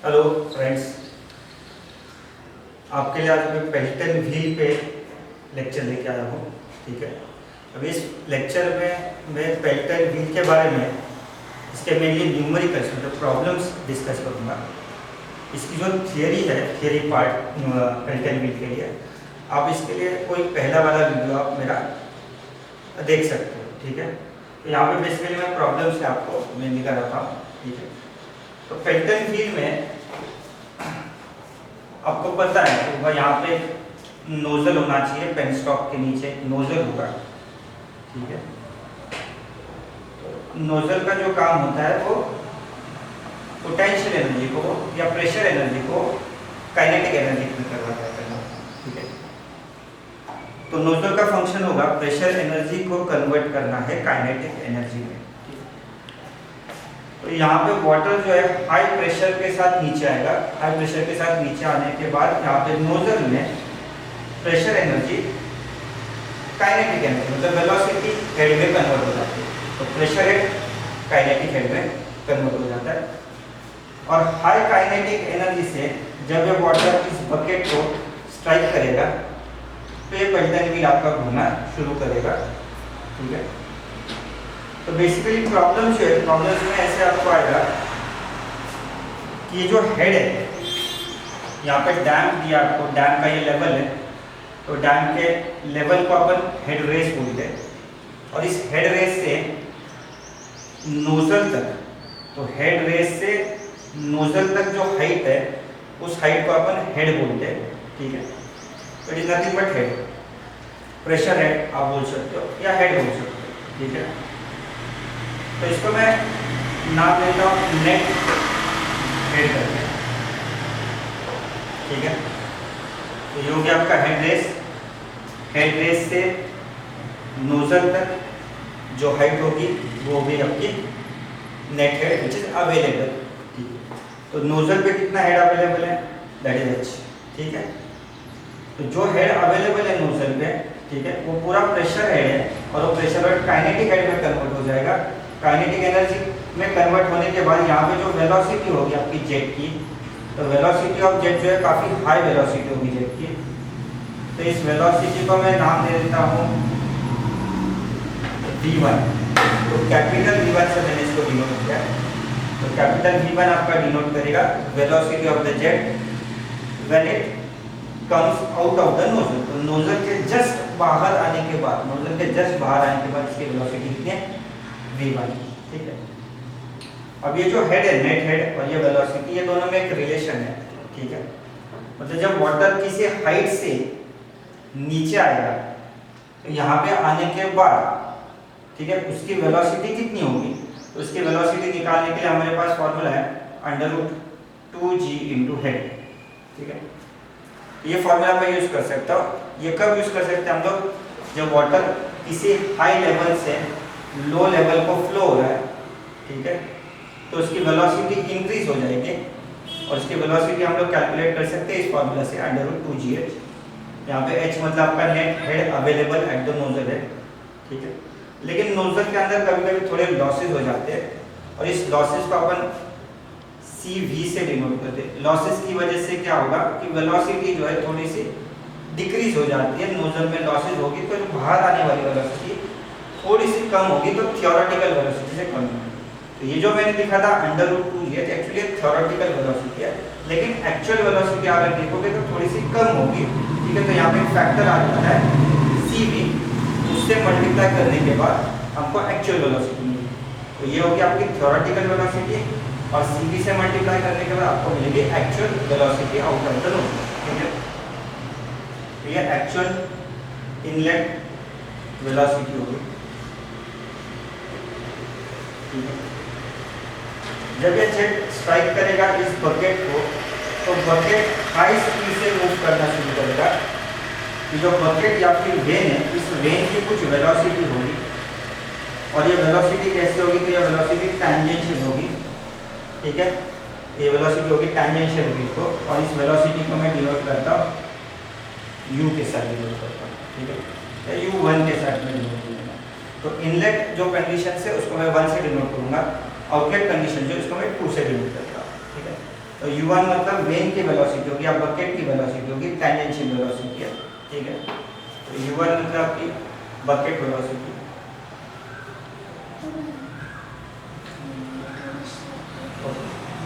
Hello friends, आपके लिए आज मैं पेल्टन व्हील पे लेक्चर लेके आया हूँ। ठीक है, अब इस लेक्चर में मैं पेल्टन व्हील के बारे में इसके मेनली न्यूमेरिकल्स मतलब प्रॉब्लम्स डिस्कस करूँगा। इसकी जो थियरी है, थियरी पार्ट पेल्टन व्हील के लिए, आप इसके लिए कोई पहला वाला वीडियो आप मेरा देख सकते हो। ठीक है, तो यहाँ पे बेसिकली मैं प्रॉब्लम्स से आपको मेनली कराता हूँ। ठीक है, तो पेल्टन व्हील में आपको पता है कि यहाँ पे नोजल होना चाहिए, पेन स्टॉक के नीचे नोजल होगा। ठीक है, तो नोजल का जो काम होता है वो पोटेंशियल एनर्जी को या प्रेशर एनर्जी को काइनेटिक एनर्जी में करवाता है। ठीक है, तो नोजल का फंक्शन होगा प्रेशर एनर्जी को कन्वर्ट करना है काइनेटिक एनर्जी में। तो यहाँ पे वाटर जो है हाई प्रेशर के साथ नीचे आएगा। हाई प्रेशर के साथ नीचे आने के बाद यहाँ पे नोजल में प्रेशर एनर्जी काइनेटिक एनर्जी मतलब वेलोसिटी हेड में कन्वर्ट हो जाती है। तो प्रेशर हेड काइनेटिक हेड में कन्वर्ट हो जाता है और हाई काइनेटिक एनर्जी से जब ये वाटर इस बकेट को स्ट्राइक करेगा तो ये पेल्टन व्हील आपका घूमना शुरू करेगा। ठीक है, तो बेसिकली प्रॉब्लम्स में ऐसे आपको आएगा कि ये जो हेड है, यहाँ पे डैम दिया आपको, डैम का ये लेवल है, तो डैम के लेवल को अपन हेड रेस बोलते हैं और इस हेड रेस से नोजल तक, तो हेड रेस से नोजल तक जो हाइट है उस हाइट को अपन हेड बोलते हैं। ठीक है, तो it is nothing but head, pressure head आप बोल सकते हो या हेड बोल सकते हो। ठीक है, तो इसको मैं नाम देता हूँ नेट हेड करके। ठीक है, तो ये हो गया आपका हेड रेस। हेड रेस से नोजल तक जो हाइट होगी वो होगी आपकी net head which is available. ठीक है, तो नोजल पे कितना हेड अवेलेबल है, दैट इज एच। ठीक है, तो जो हेड अवेलेबल है नोजल पे, ठीक है, वो पूरा प्रेशर हेड है और वो प्रेशर हेड काइनेटिक हेड में कन्वर्ट हो जाएगा। काइनेटिक एनर्जी में कन्वर्ट होने के बाद यहाँ पे जो वेलोसिटी होगी आपकी जेट की, तो वेलोसिटी ऑफ जेट जो है काफ़ी हाई वेलोसिटी होगी जेट की। तो इस वेलोसिटी को मैं नाम दे देता हूँ v1। तो कैपिटल v1 से मैंने इसको डिनोट किया। तो कैपिटल v1 आपका डिनोट करेगा velocity of the jet when it comes out of the nozzle. तो नोजल के जस्ट बाहर आने के बाद, नोजल के जस्ट बाहर आने के बाद इसकी वेलोसिटी कितनी है, v1। ठीक है, अब ये जो हेड है, नेट हेड और ये वेलोसिटी, ये दोनों में एक रिलेशन है। ठीक है, मतलब जब वाटर किसी हाइट से नीचे आएगा तो यहाँ पे आने के बाद, ठीक है, उसकी वेलोसिटी कितनी होगी, तो उसकी वेलोसिटी निकालने के लिए हमारे पास फॉर्मूला है √2g × हेड। ठीक है, ये फॉर्मूला मैं यूज कर सकता हूँ। ये कब यूज कर सकते हैं हम लोग, जब वाटर किसी हाई लेवल से लो लेवल को फ्लो हो रहा है। ठीक है, तो उसकी वेलोसिटी इंक्रीज हो जाएगी और उसकी वेलोसिटी हम लोग कैलकुलेट कर सकते हैं इस फॉर्मूला से √2gh। यहाँ पे h मतलब आपका net head available at the nozzle है। ठीक है, लेकिन नोजल के अंदर कभी कभी थोड़े लॉसेस हो जाते हैं और इस लॉसेस को अपन CV से डिनोट करते हैं। लॉसेस की वजह से क्या होगा कि वेलोसिटी जो है थोड़ी सी डिक्रीज हो जाती है। नोजल में लॉसेस होगी तो जो बाहर आने वाली वेलोसिटी थोड़ी सी कम होगी, तो थियोरेटिकल वेलोसिटी से कम होगी। तो ये जो मैंने लिखा था √2g एक्चुअली थियोरेटिकल वेलोसिटी है, लेकिन एक्चुअल वेलोसिटी अगर देखोगे तो थोड़ी सी कम होगी। ठीक है, तो यहाँ पे एक फैक्टर आ जाता है CV, उससे मल्टीप्लाई करने के बाद हमको एक्चुअल वेलोसिटी मिलेगी। तो ये होगी आपकी थियोरेटिकल वेलोसिटी और CV से मल्टीप्लाई करने के बाद आपको मिलेगी actual velocity out of the nozzle. ठीक है, तो ये एक्चुअल इनलेट वेलोसिटी होगी। जब ये जेट स्ट्राइक करेगा इस बकेट को, तो बकेट हाई स्पीड से मूव करना शुरू करेगा। कि जो बकेट या फिर वेन है, इस वेन की कुछ वेलोसिटी होगी और ये वेलोसिटी कैसे होगी, तो ये वेलोसिटी टैंजेंशियल होगी। ठीक है, ये वेलोसिटी होगी टैंजेंशियल वेव को और इस वेलोसिटी को मैं डिनोट करता हूँ u के साथ डिनोट करता हूँ। ठीक है, या u1 के साथ में डिनोट करूँगा। तो इनलेट जो कंडीशन है उसको मैं 1 से डिनोट करूँगा, आउटलेट कंडीशन जो इसको मैं 2 से डिनोट करता हूँ। ठीक है, तो तो u1 मतलब वेन की वेलोसिटी होगी या बकेट की वेलोसिटी होगी, टेंजेंशियल वेलोसिटी है, ठीक है। तो u1 मतलब आपकी बकेट वेलोसिटी।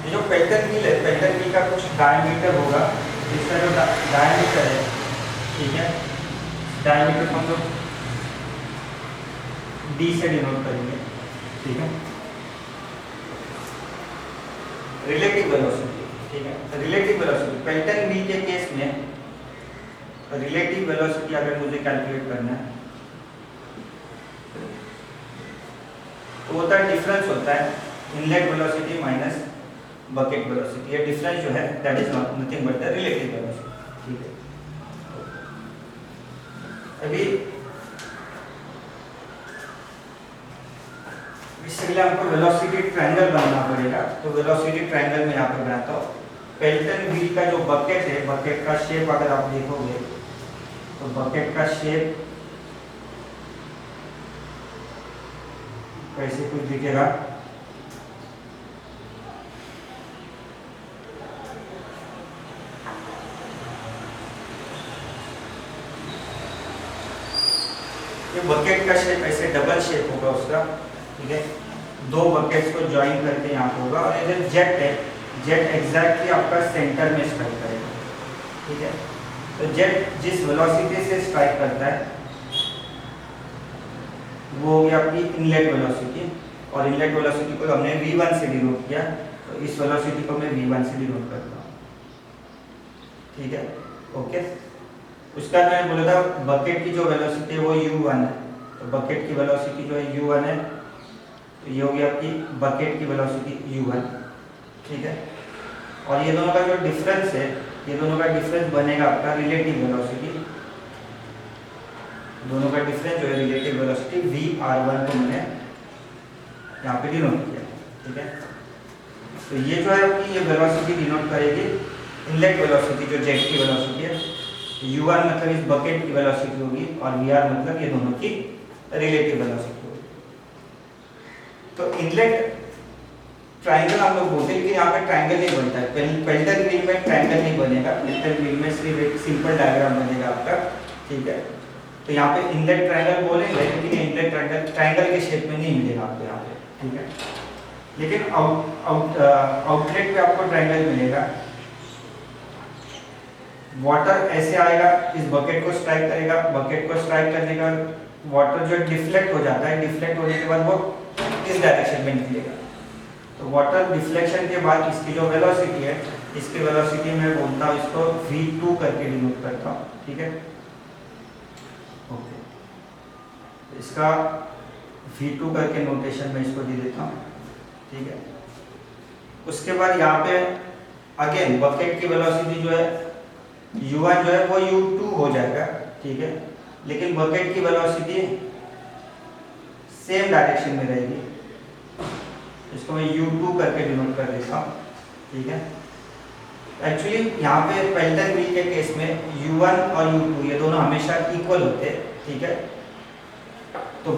ये जो पेल्टन व्हील है, पेल्टन व्हील का कुछ डायमीटर होगा, इसका जो डायमीटर है, ठीक है, डायमीटर हम लोग d से डिनोट करेंगे, ठीक है। रिलेटिव वेलोसिटी, ठीक है, रिलेटिव वेलोसिटी पेल्टन व्हील के केस में रिलेटिव वेलोसिटी अगर मुझे कैलकुलेट करना है तो होता है डिफरेंस होता है inlet velocity minus bucket velocity. ये डिफरेंस जो है that is nothing but the relative velocity, ठीक है। अभी इसके लिए हमको वेलोसिटी ट्रायंगल बनाना पड़ेगा, तो वेलोसिटी ट्रायंगल में यहाँ पे बनाता हूँ। पेल्टन व्हील का जो बकेट है, बकेट का शेप अगर आप देखोगे तो बकेट का शेप कैसे कुछ दिखेगा, ये बकेट का शेप ऐसे डबल शेप होगा उसका, ठीक है। दो बकेट्स को ज्वाइन करके यहाँ पे होगा और ये जो जेट है, जेट एग्जैक्टली आपका सेंटर में स्ट्राइक करेगा, ठीक है। तो जेट जिस वेलोसिटी से स्ट्राइक करता है वो होगी आपकी इनलेट वेलोसिटी, और इनलेट वेलोसिटी को हमने v1 से डिनोट किया, तो इस वेलोसिटी को मैं v1 से डिनोट करता हूँ, ठीक है, ओके। उसका मैं बोला था बकेट की जो वेलोसिटी है वो u1 है, तो बकेट की वेलोसिटी जो है u1 है, तो ये होगी आपकी बकेट की वेलोसिटी u1, ठीक है। और ये दोनों का जो डिफरेंस है, ये दोनों का डिफरेंस बनेगा आपका रिलेटिव वेलोसिटी, दोनों का डिफरेंस जो है रिलेटिव वेलोसिटी v(r1) को मैंने यहाँ पे डिनोट किया, ठीक है। तो ये जो है आपकी ये वेलोसिटी डिनोट करेगी इनलेट वेलोसिटी जो जेट की वेलोसिटी है, u1 मतलब इस बकेट की वेलोसिटी होगी और vr मतलब ये दोनों की रिलेटिव वेलोसिटी होगी। तो इनलेट ट्रायंगल हम लोग बोलते हैं, लेकिन यहाँ पे ट्रायंगल नहीं बनता है, पेल्टन व्हील में ट्रायंगल नहीं बनेगा, पेल्टन व्हील में सिर्फ एक सिंपल डायग्राम बनेगा आपका, ठीक है। तो यहाँ पे इनलेट ट्रायंगल बोलेंगे, लेकिन इनलेट ट्रायंगल के शेप में नहीं मिलेगा आपको यहाँ पे, ठीक है। लेकिन आउटलेट पे आपको ट्रायंगल मिलेगा। वाटर ऐसे आएगा, इस बकेट को स्ट्राइक करेगा, बकेट को स्ट्राइक करने का वाटर जो डिफ्लेक्ट हो जाता है, डिफ्लेक्ट होने के बाद वो इस डायरेक्शन में निकलेगा। तो वाटर डिफ्लेक्शन के बाद इसकी जो वेलोसिटी है, इसकी वेलोसिटी मैं बोलता हूँ इसको v2 करके डिनोट करता हूँ, ठीक है, ओके। इसका v2 करके नोटेशन में इसको दे देता हूँ, ठीक है। उसके बाद यहाँ पे अगेन बकेट की वेलोसिटी जो है u1 जो है वो u2 हो जाएगा, ठीक है, लेकिन बकेट की वेलोसिटी सेम डायरेक्शन में रहेगी, इसको मैं u2 करके डिनोट कर देता हूँ, ठीक है। एक्चुअली यहाँ पे पेल्टन व्हील के केस में u1 और u2 ये दोनों हमेशा इक्वल होते हैं, ठीक है। तो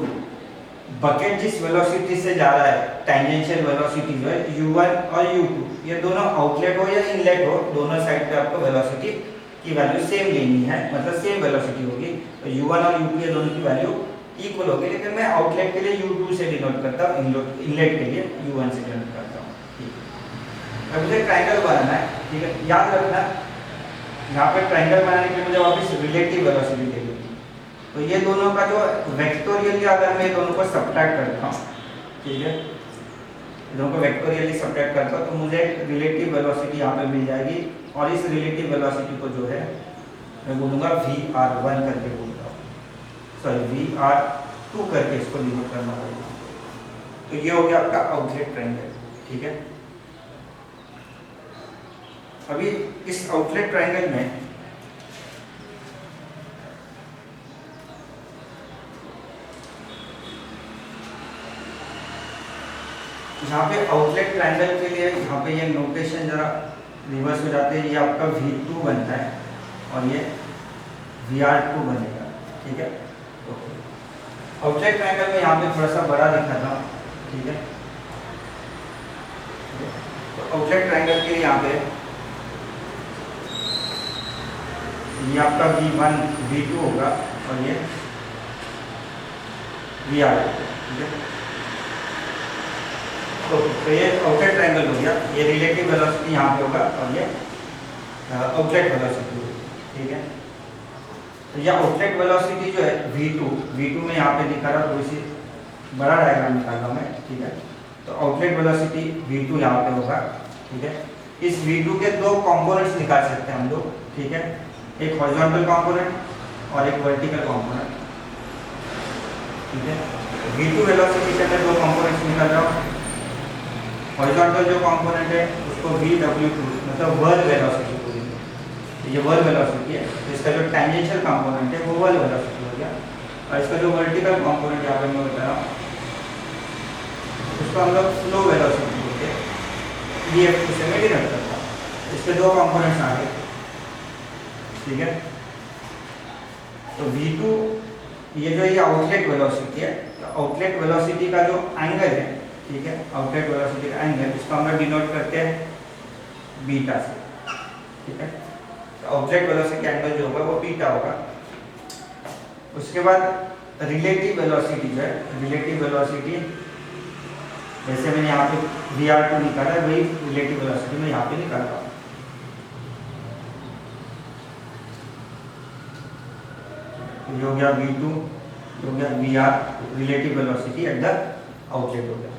बकेट जिस वेलोसिटी से जा रहा है, टेंजेंशियल वेलोसिटी जो है u1 और u2, ये दोनों आउटलेट हो या इनलेट हो, दोनों साइड पे आपको वेलोसिटी की वैल्यू सेम लेनी है, मतलब सेम वेलोसिटी होगी। तो u1 और u2 ये दोनों की वैल्यू इक्वल होगी, लेकिन मैं आउटलेट के लिए u2 से डिनोट करता हूँ, इनलेट के लिए u1 से डिनोट करता हूँ, ठीक है। अब मुझे ट्रायंगल बनाना है, ठीक है, याद रखना यहाँ पे ट्रायंगल बनाने के लिए मुझे वापस रिलेटिव वेलोसिटी चाहिए। तो ये दोनों का जो वेक्टोरियली अगर मैं दोनों को सब्ट्रैक्ट करता हूँ, ठीक है, दोनों को वेक्टोरियली सब्ट्रैक्ट करता हूँ तो मुझे रिलेटिव वेलोसिटी यहाँ पे मिल जाएगी, और इस रिलेटिव वेलोसिटी को जो है मैं बोलूँगा vr1 करके बोलता हूँ, सॉरी vr2 करके इसको डिनोट करना पड़ेगा। तो ये हो गया आपका आउटलेट ट्रायंगल, ठीक है। अभी इस आउटलेट ट्रायंगल में यहाँ पे आउटलेट ट्रायंगल के लिए यहाँ पे ये नोटेशन जरा रिवर्स हो जाते हैं, ये आपका v2 बनता है और ये vr2 बनेगा, ठीक है। आउटलेट ट्रायंगल में यहाँ पे थोड़ा सा बड़ा दिखाता हूँ, ठीक है। तो आउटलेट ट्रायंगल के लिए यहाँ पे ये आपका V1 V2 होगा और ये VR, ठीक है। तो ये आउटलेट ट्रायंगल हो गया, ये रिलेटिव वेलोसिटी यहाँ पे होगा और ये आउटलेट वेलोसिटी होगी, ठीक है। तो ये आउटलेट वेलोसिटी जो है V2 में यहाँ पे दिखा रहा हूँ, थोड़ी सी बड़ा डायग्राम निकाल रहा हूँ मैं, ठीक है। तो आउटलेट वेलोसिटी V2 यहाँ पे होगा, ठीक है। इस V2 के दो कंपोनेंट्स निकाल सकते हैं हम लोग, ठीक है। एक हॉरिजॉन्टल कंपोनेंट और एक वर्टिकल कंपोनेंट, ठीक है। V2 वेलोसिटी के अंदर दो कंपोनेंट्स निकाल रहा हूँ। हॉरिजॉन्टल जो कंपोनेंट है उसको VW2 मतलब वर्ल वेलोसिटी बोलेंगे, ये वर्ल वेलोसिटी है। तो इसका जो टेंजेंशियल कंपोनेंट है वो वर्ल वेलोसिटी हो गया, और इसका जो वर्टिकल कंपोनेंट यहाँ पे मैं बता रहा हूँ उसको हम लोग फ्लो वेलोसिटी बोलते हैं, VF2 से मैं डिनोट करता हूँ। इसके दो कंपोनेंट्स आ गए, ठीक है। तो V2 ये जो ये आउटलेट वेलोसिटी है, तो आउटलेट वेलोसिटी का जो एंगल है, ठीक है, आउटलेट वेलोसिटी का एंगल इसको हम लोग डिनोट करते हैं बीटा से, ठीक है। तो आउटलेट वेलोसिटी एंगल जो होगा वो बीटा होगा। उसके बाद रिलेटिव वेलोसिटी जो है, रिलेटिव वेलोसिटी जैसे मैंने यहाँ पे VR2 निकाला है, वही रिलेटिव वेलोसिटी मैं यहाँ पे निकाल रहा हूँ। ये हो गया V2, ये हो गया VR, relative velocity at the outlet हो गया।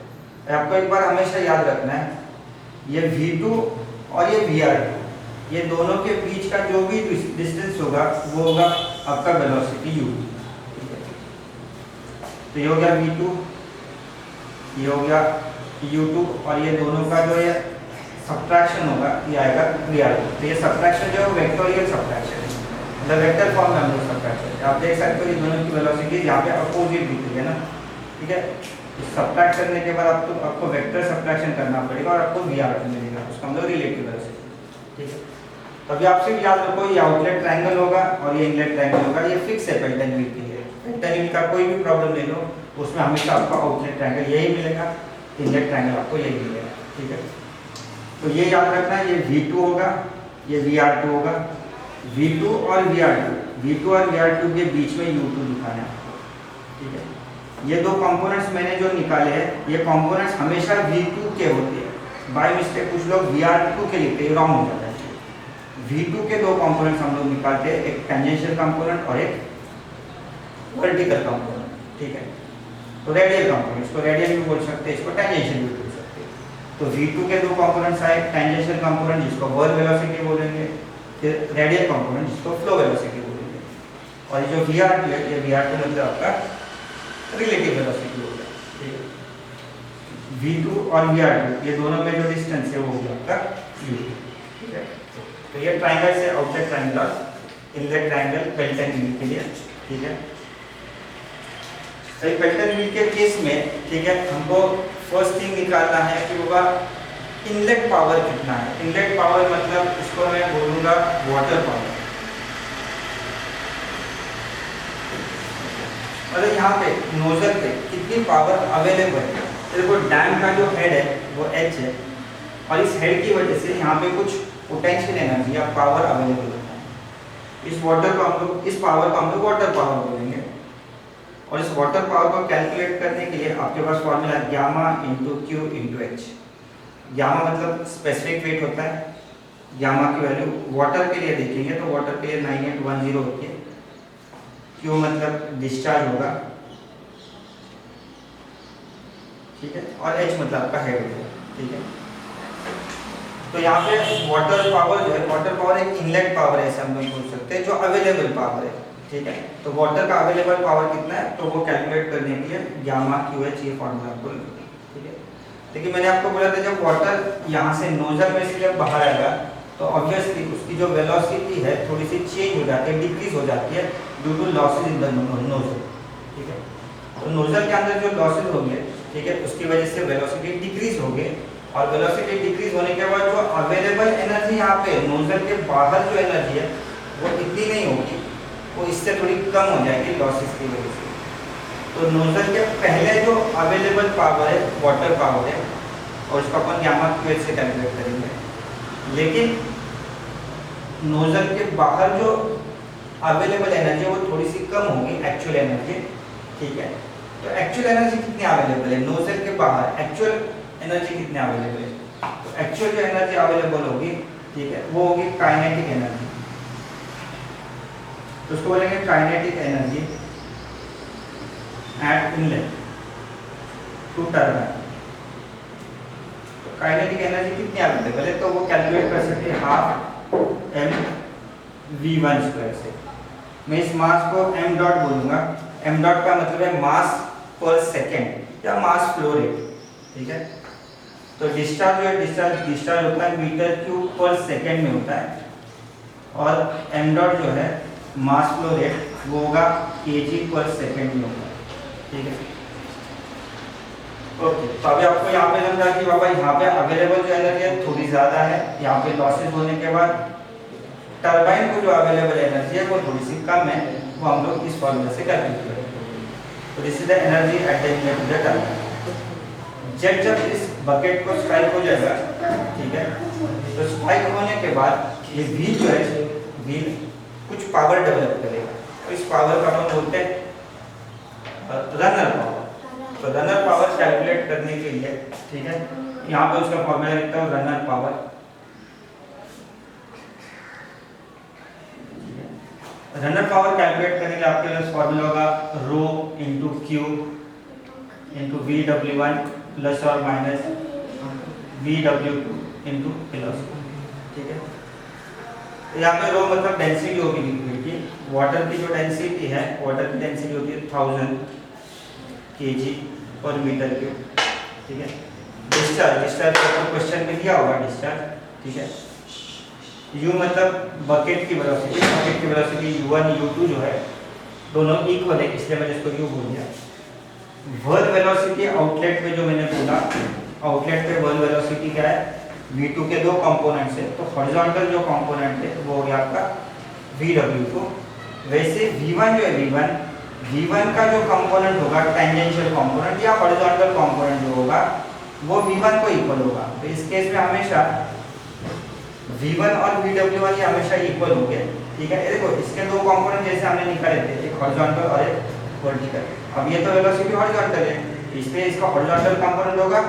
आपको एक बार हमेशा याद रखना है, ये V2 और ये VR2, ये दोनों के बीच का जो भी डिस्टेंस होगा वो होगा आपका वेलोसिटी U, ठीक है। तो ये हो गया V2, ये हो गया U2, और ये दोनों का जो ये सब्ट्रैक्शन होगा ये आएगा VR2। तो ये सब्ट्रैक्शन जो है वेक्टोरियल सब्ट्रैक्शन है, मतलब वेक्टर फॉर्म में हम लोग सब्ट्रैक्शन, आप देख सकते हो ये दोनों की वेलोसिटी यहाँ पे अपोजिट दिख रही है ना, ठीक है। सब्ट्रैक्ट करने के बाद आपको वेक्टर सब्ट्रैक्शन करना पड़ेगा और आपको VR2 मिलेगा, उसका हम लोग रिलेटिव वेलोसिटी, ठीक है। तो अभी आपसे याद रखो ये आउटलेट ट्रायंगल होगा और ये इनलेट ट्रायंगल होगा, ये फिक्स है पेल्टन व्हील के लिए। पेल्टन व्हील का कोई भी प्रॉब्लम ले लो उसमें हमेशा आपको आउटलेट ट्रायंगल यही मिलेगा, इनलेट ट्रायंगल आपको यही मिलेगा, ठीक है। तो ये याद रखना है, ये V2 होगा, ये VR2 होगा। V2 और VR2 के बीच में U2 दिखाना है आपको, ठीक है। ये दो कंपोनेंट्स मैंने जो निकाले हैं, ये कंपोनेंट्स हमेशा V2 के होते हैं। बाय मिस्टेक कुछ लोग VR2 के लिखते हैं, रॉन्ग हो जाता है। V2 के दो कंपोनेंट्स हम लोग निकालते हैं, एक टेंजेंशियल कंपोनेंट और एक वर्टिकल कंपोनेंट, ठीक है। तो रेडियल कंपोनेंट, इसको रेडियल भी बोल सकते हैं, इसको टेंजेंशियल भी बोल सकते हैं। तो V2 के दो कंपोनेंट्स आए, टेंजेंशियल कंपोनेंट जिसको वर्ल वेलोसिटी बोलेंगे, फिर रेडियल कंपोनेंट जिसको फ्लो वेलोसिटी बोलेंगे, और ये जो VR2 है, ये VR2 मतलब आपका रिलेटिव वेलोसिटी हो गया, ठीक है। V2 और VR2 ये दोनों में जो डिस्टेंस है वो हो गया आपका U, ठीक है। तो ये ट्रायंगल से आउटलेट ट्रायंगल और इनलेट ट्रायंगल पेल्टन व्हील के लिए, ठीक है। तो पेल्टन व्हील के केस में, ठीक है, हमको फर्स्ट थिंग निकालना है कि बाबा इनलेट पावर कितना है। इनलेट पावर मतलब इसको मैं बोलूँगा वाटर पावर, मतलब यहाँ पे नोजल पे कितनी पावर अवेलेबल है। देखो डैम का जो हेड है वो H है, और इस हेड की वजह से यहाँ पे कुछ पोटेंशियल एनर्जी या पावर अवेलेबल होता है। इस पावर को हम लोग वाटर पावर बोलेंगे। और इस वाटर पावर को कैलकुलेट करने के लिए आपके पास formula gamma into Q into H. Gamma मतलब स्पेसिफिक वेट होता है, गामा की वैल्यू वाटर के लिए देखेंगे तो वाटर के लिए 9810 होती है। क्यू मतलब डिस्चार्ज होगा, ठीक है, और एच मतलब आपका हेड होगा, ठीक है। तो यहाँ पे वाटर पावर जो है, वाटर पावर एक इनलेट पावर है, ऐसे हम लोग बोल सकते हैं, जो अवेलेबल पावर है, ठीक है। तो वाटर का अवेलेबल पावर कितना है तो वो कैलकुलेट करने के लिए गामा क्यू एच ये फॉर्मूला आपको लिखना है, ठीक है। लेकिन मैंने आपको बोला था जब वाटर यहाँ से नोजल में से जब बाहर आएगा तो ऑब्वियसली उसकी जो वेलोसिटी है थोड़ी सी चेंज हो जाती है, डिक्रीज हो जाती है due to losses in the nozzle, ठीक है। तो नोजल के अंदर जो लॉसेज होंगे, ठीक है, उसकी वजह से वेलोसिटी डिक्रीज होगी, और वेलोसिटी डिक्रीज होने के बाद जो अवेलेबल एनर्जी यहाँ पे नोजल के बाहर जो एनर्जी है वो इतनी नहीं होगी, वो इससे थोड़ी कम हो जाएगी लॉसेस की वजह से। तो नोजल के पहले जो अवेलेबल पावर है वाटर पावर है, और उसको अपन गामा क्यू से कैलकुलेट करेंगे। लेकिन नोजल के बाहर जो अवेलेबल एनर्जी वो थोड़ी सी कम होगी एक्चुअल एनर्जी, ठीक है। तो एक्चुअल एनर्जी कितनी अवेलेबल है नोजल के बाहर, एक्चुअल एनर्जी कितनी अवेलेबल है? तो एक्चुअल जो एनर्जी अवेलेबल होगी, ठीक है, वो होगी काइनेटिक एनर्जी। तो उसको बोलेंगे kinetic energy at inlet to turbine. तो काइनेटिक एनर्जी कितनी अवेलेबल है? तो वो कैलकुलेट कर सकते हैं हाफ mv1 स्क्वायर से। मैं इस मास को m डॉट बोलूंगा। m डॉट का मतलब है मास पर सेकेंड या मास फ्लो रेट, ठीक है। तो डिस्चार्ज जो है डिस्चार्ज होता है मीटर क्यूब पर सेकेंड में होता है, और m डॉट जो है मास फ्लो रेट वो होगा kg पर सेकेंड में होगा, ठीक है। ओके, तो अभी आपको यहाँ पे समझा कि बाबा यहाँ पे अवेलेबल जो एनर्जी है थोड़ी ज्यादा है, यहाँ पे लॉसेस होने के बाद टरबाइन को जो अवेलेबल एनर्जी है वो थोड़ी सी कम है, वो हम लोग इस फॉर्मूला से कैलकुलेट करेंगे। तो this is the energy at the inlet of the turbine. जब इस बकेट को स्ट्राइक हो जाएगा, ठीक है, तो स्ट्राइक होने के बाद ये व्हील जो है व्हील कुछ पावर डेवलप करेगा, तो इस पावर का हम बोलते हैं रनर पावर। तो रनर पावर कैलकुलेट करने के लिए, ठीक है, यहाँ पे उसका फॉर्मूला लिखता हूँ runner power. Runner power calculate करने के लिए आपके पास फॉर्मूला होगा rho into Q into VW1 plus और माइनस VW2 इंटू वेलोसिटी, ठीक है। तो यहाँ पे रो मतलब डेंसिटी होगी लिक्विड की। वाटर की जो डेंसिटी है, वाटर की डेंसिटी होती है 1000 kg पर मीटर क्यूब, ठीक है। डिस्चार्ज का क्वेश्चन में दिया होगा डिस्चार्ज, ठीक है। U मतलब बकेट की वेलोसिटी U1 U2 जो है दोनों इक्वल है, इसलिए मैंने इसको U बोल दिया। वर्ल वेलोसिटी आउटलेट पे जो मैंने बोला, आउटलेट पे वर्ल वेलोसिटी क्या है? V2 के दो कंपोनेंट्स है, तो हॉरिजॉन्टल जो कंपोनेंट है वो हो गया आपका VW2। वैसे V1 जो है V1 का जो कंपोनेंट होगा टेंजेंशियल कंपोनेंट या हॉरिजॉन्टल कंपोनेंट जो होगा वो V1 को इक्वल होगा। तो इस केस में हमेशा V1 और VW1 ये हमेशा इक्वल होंगे, ठीक है। देखो इसके दो कंपोनेंट जैसे हमने निकाले थे, एक हॉरिजॉन्टल और एक वर्टिकल। अब ये तो वेलोसिटी हॉरिजॉन्टल है, इसलिए इसका हॉरिजॉन्टल कंपोनेंट होगा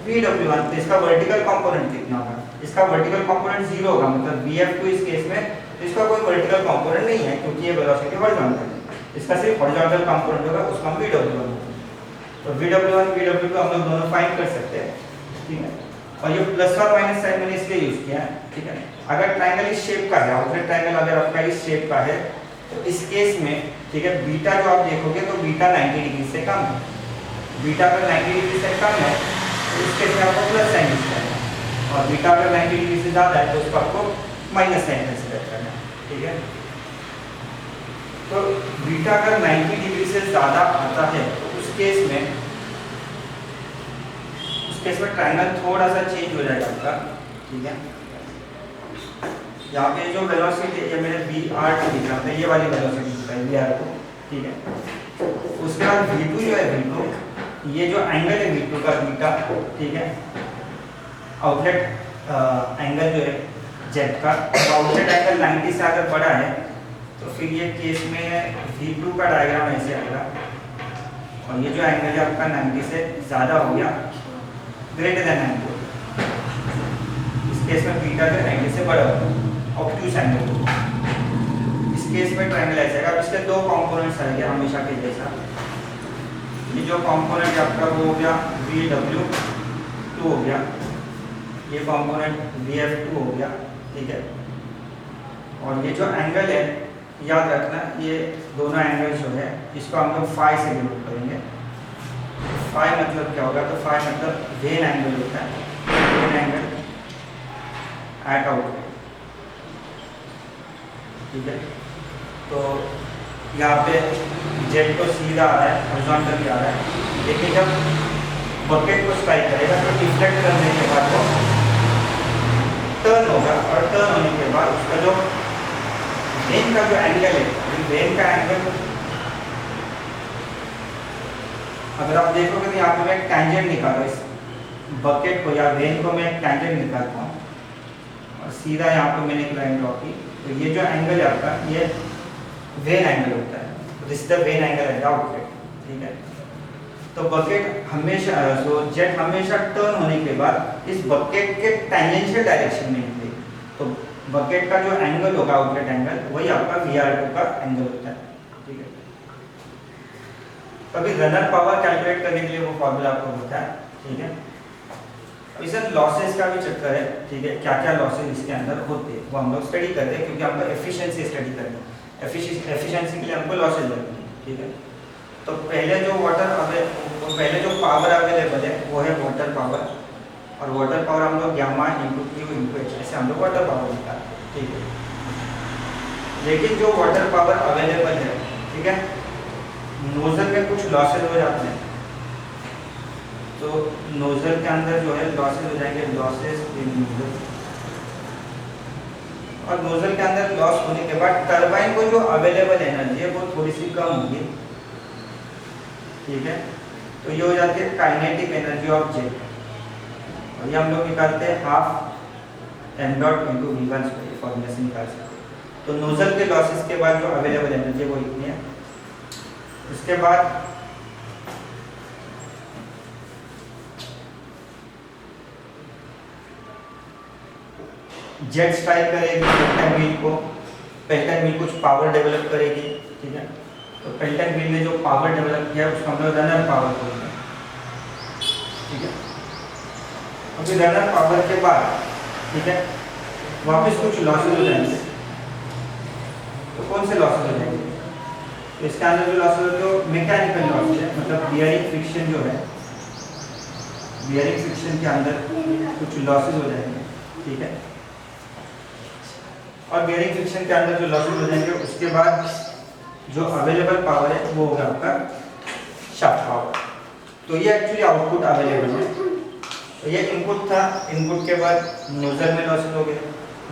VW1, तो इसका वर्टिकल कंपोनेंट कितना होगा? इसका वर्टिकल कंपोनेंट 0 होगा, मतलब VF2 इस केस में इसका कोई वर्टिकल कंपोनेंट नहीं है क्योंकि ये वेलोसिटी हॉरिजॉन्टल है। इसका सिर्फ हॉरिजॉन्टल कंपोनेंट होगा, उसका हम VW1। तो VW1 VW2 हम लोग दोनों फाइंड कर सकते हैं, ठीक है। और ये प्लस और माइनस साइन मैंने इसलिए यूज किया है, ठीक है। अगर ट्रायंगल इस शेप का है, आउटलाइन ट्रायंगल अगर आपका इस शेप का है, तो इस केस में, ठीक है, बीटा जो आप देखोगे तो बीटा 90 डिग्री से कम है। बीटा अगर 90 डिग्री से कम है तो इस केस में आपको प्लस साइन यूज करना है, और बीटा अगर 90 डिग्री से ज़्यादा है तो उसको आपको माइनस साइन कंसीडर करना है, ठीक है। तो बीटा अगर 90 डिग्री से ज़्यादा आता है तो उस केस में ट्रायंगल थोड़ा सा चेंज हो जाएगा आपका, ठीक है। यहाँ पे जो वेलोसिटी ये मैंने VR2 लिखा था, ये वाली वेलोसिटी है VR2, ठीक है। उसके बाद V2 जो है V2, ये जो एंगल है V2 का बीटा, ठीक है, आउटलेट एंगल जो है जेट का, आउटलेट एंगल 90 से अगर बड़ा है तो फिर ये केस में V2 का डायग्राम ऐसे आएगा, और ये जो एंगल है आपका 90 से ज़्यादा हो गया, ग्रेटर देन 90, इस केस में बीटा जो 90 से बड़ा होगा, ऑब्ट्यूज एंगल। इस केस में ट्रायंगल ऐसा है। अब इसके दो कंपोनेंट्स आएंगे हमेशा के जैसा। ये जो कंपोनेंट आपका वो हो गया VW2 हो गया, ये कंपोनेंट VF2 हो गया, ठीक है। और ये जो एंगल है याद रखना, ये दोनों एंगल जो है इसको हम लोग फाई से डिनोट करेंगे। फाई मतलब क्या होगा? तो फाई मतलब वेन एंगल होता है, वेन एंगल एट आउटलेट, ठीक है। तो यहाँ पे जेट को सीधा आ रहा है, हॉरिजॉन्टल भी आ रहा है, लेकिन जब बकेट को स्ट्राइक करेगा तो डिफ्लेक्ट करने के बाद वो टर्न होगा, और टर्न होने के बाद उसका जो वेन का जो एंगल है, वेन का एंगल अगर आप देखोगे तो यहाँ पे मैं एक टेंजेंट निकाला, इस बकेट को या वेन को मैं टैंजेंट निकालता हूँ और सीधा यहाँ पे मैंने एक लाइन ड्रॉ की, तो ये जो एंगल है आपका ये वेन एंगल होता है, this is the when angle at the outlet, ठीक है। तो बकेट हमेशा जेट हमेशा टर्न होने के बाद इस बकेट के टैंजेंशियल डायरेक्शन में निकले, तो बकेट का जो एंगल होगा आउटलेट एंगल वही आपका VR2 का एंगल होता है, ठीक है। अभी रनर पावर कैलकुलेट करने के लिए वो फॉर्मूला आपको होता है, ठीक है। अभी सर लॉसेस का भी चक्कर है, ठीक है, क्या क्या लॉसेस इसके अंदर होते हैं वो हम लोग स्टडी करते हैं, क्योंकि हमको एफिशिएंसी स्टडी करनी है, एफिशिएंसी के लिए हमको लॉसेस लगते हैं, ठीक है। तो पहले जो पावर अवेलेबल है वो है वाटर पावर, और वाटर पावर हम लोग gamma into Q into H ऐसे हम लोग वाटर पावर निकालते हैं, ठीक है। लेकिन जो वाटर पावर अवेलेबल है, ठीक है, नोजल में कुछ लॉसेज हो जाते हैं, तो नोजल के अंदर जो है लॉसेज हो जाएंगे, लॉसेज इन नोजल, और नोजल के अंदर लॉस होने के बाद टरबाइन को जो अवेलेबल एनर्जी है वो थोड़ी सी कम होगी, ठीक है। तो ये हो जाती है काइनेटिक एनर्जी ऑफ जेट, और ये हम लोग निकालते हैं half m dot into v1 square, formula से निकाल सकते हैं। तो नोजल के लॉसेस के बाद जो अवेलेबल एनर्जी है वो इतनी है। उसके बाद जेट स्ट्राइक करेगी पेल्टन व्हील को, पेल्टन व्हील कुछ पावर डेवलप करेगी, ठीक है। तो पेल्टन व्हील ने जो पावर डेवलप किया उसको हम लोग रनर पावर बोलते हैं, ठीक है। अभी रनर पावर के बाद, ठीक है, वापस कुछ लॉसेज हो जाएंगे, तो कौन से लॉसेज हो जाएंगे? तो इसके अंदर जो लॉसेज होते हैं मैकेनिकल लॉसेज है, मतलब बियरिंग फ्रिक्शन जो है, बियरिंग फ्रिक्शन के अंदर कुछ लॉसेज हो जाएंगे, ठीक है। और बियरिंग फ्रिक्शन के अंदर जो लॉसेज हो जाएंगे उसके बाद जो अवेलेबल पावर है वो होगा आपका शाफ्ट पावर। तो ये एक्चुअली आउटपुट अवेलेबल है, तो ये इनपुट था, इनपुट के बाद नोजल में लॉसेज हो गया,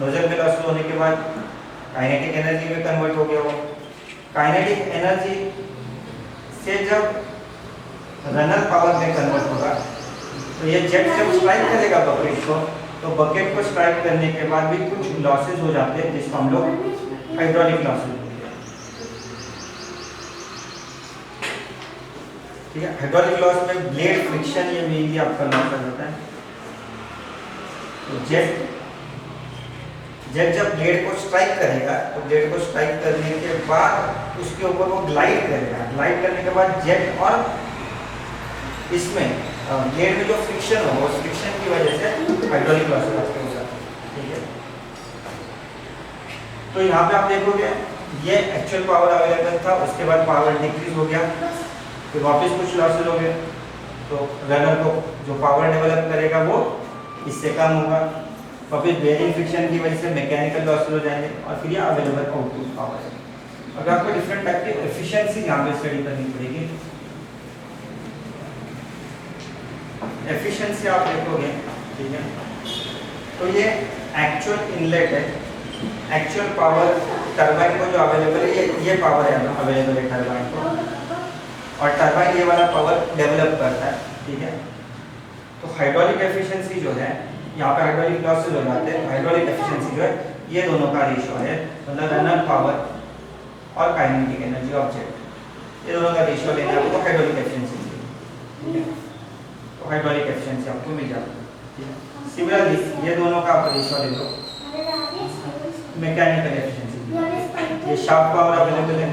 नोजल में लॉसेज होने के बाद काइनेटिक एनर्जी में कन्वर्ट हो गया वो, काइनेटिक एनर्जी से जब रनर पावर में कन्वर्ट होगा तो ये जेट जब स्ट्राइक करेगा बकेट को, तो बकेट को स्ट्राइक करने के बाद भी कुछ लॉसेज हो जाते हैं जिसको हम लोग हाइड्रोलिक लॉसेज बोलते हैं, ठीक है। हाइड्रोलिक लॉस में ब्लेड फ्रिक्शन ये मेनली आपका लॉस होता है। तो जेट जब ब्लेड को स्ट्राइक करेगा, तो ब्लेड को स्ट्राइक करने के बाद उसके ऊपर वो ग्लाइड करेगा, ग्लाइड करने के बाद जेट और इसमें ब्लेड में जो फ्रिक्शन होगा उस फ्रिक्शन की वजह से हाइड्रोलिक लॉसेज आपके हो जाते हैं, ठीक है। तो यहाँ पे आप देखोगे ये एक्चुअल पावर अवेलेबल था, उसके बाद पावर डिक्रीज हो गया, फिर वापस कुछ लॉसेज हो गए, तो रनर को जो पावर डेवलप करेगा वो इससे कम होगा, वापस बेयरिंग फ्रिक्शन की वजह से मैकेनिकल लॉसेज हो जाएंगे, और फिर ये अवेलेबल आउटपुट पावर है। अगर आपको डिफरेंट टाइप की एफिशिएंसी यहाँ पे स्टडी करनी पड़ेगी। एफिशिएंसी आप देखोगे, ठीक है, तो ये एक्चुअल इनलेट है, एक्चुअल पावर टरबाइन को जो अवेलेबल है ये पावर है अवेलेबल है टरबाइन को, और टरबाइन ये वाला पावर डेवलप करता है, ठीक है। तो हाइड्रोलिक एफिशिएंसी जो है, यहाँ पे हाइड्रोलिक लॉसेज हो जाते हैं, हाइड्रोलिक एफिशिएंसी जो है ये दोनों का रेशियो है, मतलब रनर पावर और काइनेटिक एनर्जी ऑफ जेट, ये दोनों का रेशियो लेना है आपको हाइड्रोलिक एफिशिएंसी, ठीक है। तो हाइड्रोलिक एफिशिएंसी आपको मिल जाती है, ठीक है। सिमिलरली ये दोनों का आप रेशियो ले लो, मैकेनिकल एफिशिएंसी, ये शाफ्ट पावर अवेलेबल है,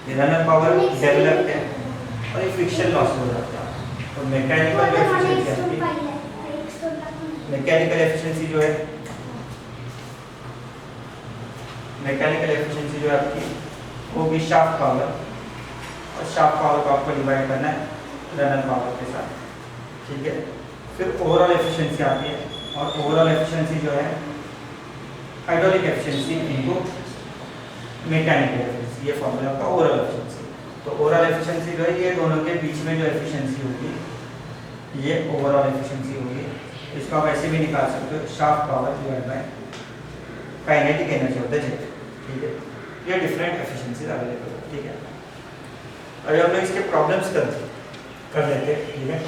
ये रनर पावर डेवलप्ड है, और ये फ्रिक्शन लॉस हो जाता है। तो मैकेनिकल एफिशिएंसी आपकी, मैकेनिकल एफिशिएंसी जो है, मैकेनिकल एफिशिएंसी जो है आपकी वो भी शाफ्ट पावर, और शाफ्ट पावर को आपको डिवाइड करना है रनर पावर के साथ, ठीक है। फिर ओवरऑल एफिशिएंसी आती है, और ओवरऑल एफिशिएंसी जो है hydraulic efficiency into mechanical efficiency, ये फॉर्मूला का ओवरऑल एफिशिएंसी। तो ओवरऑल एफिशिएंसी जो है ये दोनों के बीच में जो एफिशिएंसी होगी ये ओवरऑल एफिशिएंसी होगी। इसको आप ऐसे भी निकाल सकते हो, shaft power divide by kinetic energy of the jet, ठीक है। ये डिफरेंट एफिशिएंसीज अवेलेबल है, ठीक है। अभी हम लोग इसके प्रॉब्लम्स कर लेते हैं, ठीक है।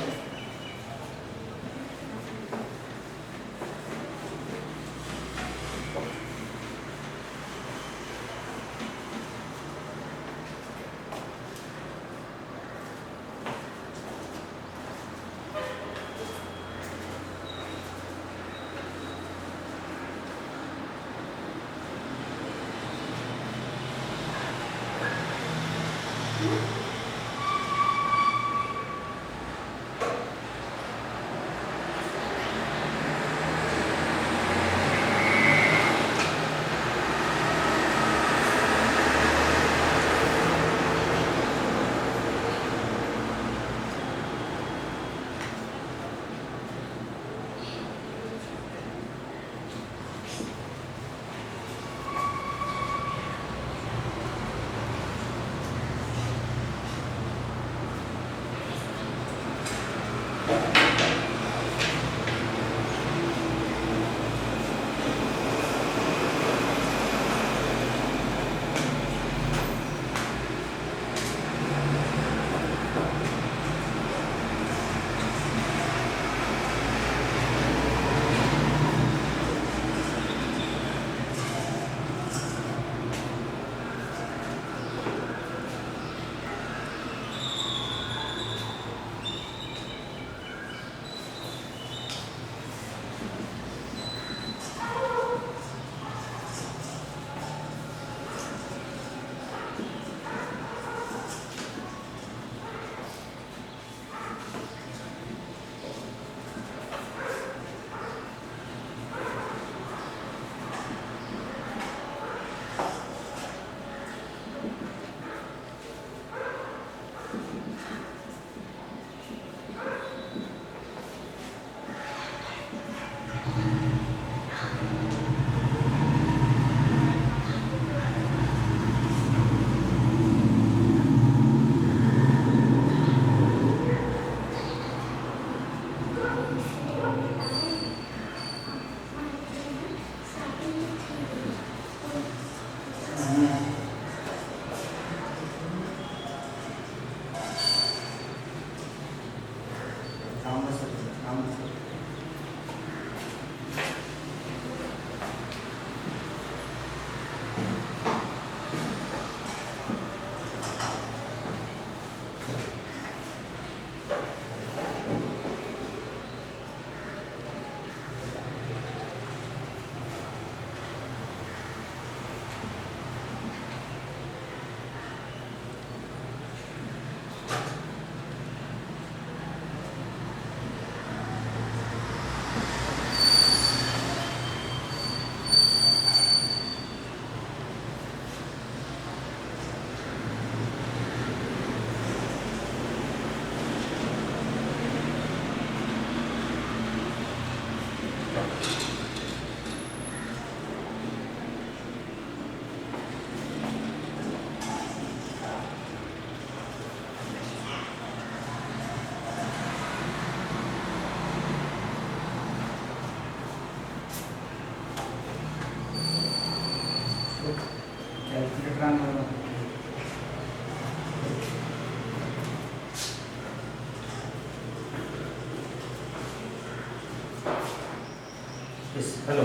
हेलो,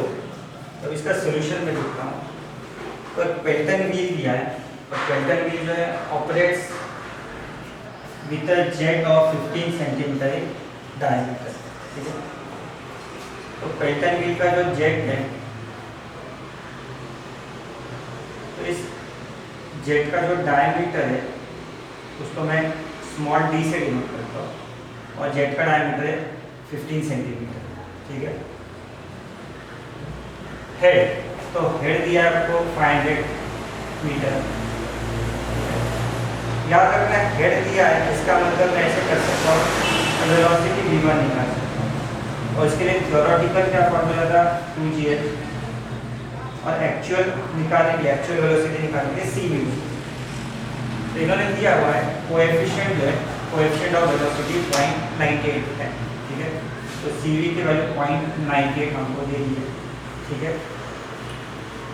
तो इसका सोल्यूशन मैं देखता हूँ। तो एक पेल्टन व्हील दिया है, और पेल्टन व्हील जो है operates with a jet of 15 centimetre in diameter, ठीक है। तो पेल्टन व्हील का जो जेट है, तो इस जेट का जो डायमीटर है उसको मैं स्मॉल डी से डिनोट करता हूँ, और जेट का डायमीटर है 15 सेंटीमीटर, ठीक है। हेड, तो हेड दिया है आपको 500 मीटर। याद रखना हेड दिया है, इसका मतलब मैं ऐसे कर सकता हूँ वेलोसिटी v1 निकाल सकता हूँ, और इसके लिए थ्योरेटिकल क्या फॉर्मूला था 2gh, और एक्चुअल निकालने के लिए एक्चुअल वेलोसिटी निकालने के लिए cv2। तो इन्होंने दिया हुआ है कोएफिशिएंट जो है कोएफिशिएंट ऑफ वेलोसिटी 0.98 है, ठीक है। तो cv की वैल्यू 0.98 हमको दे दी है, ठीक है।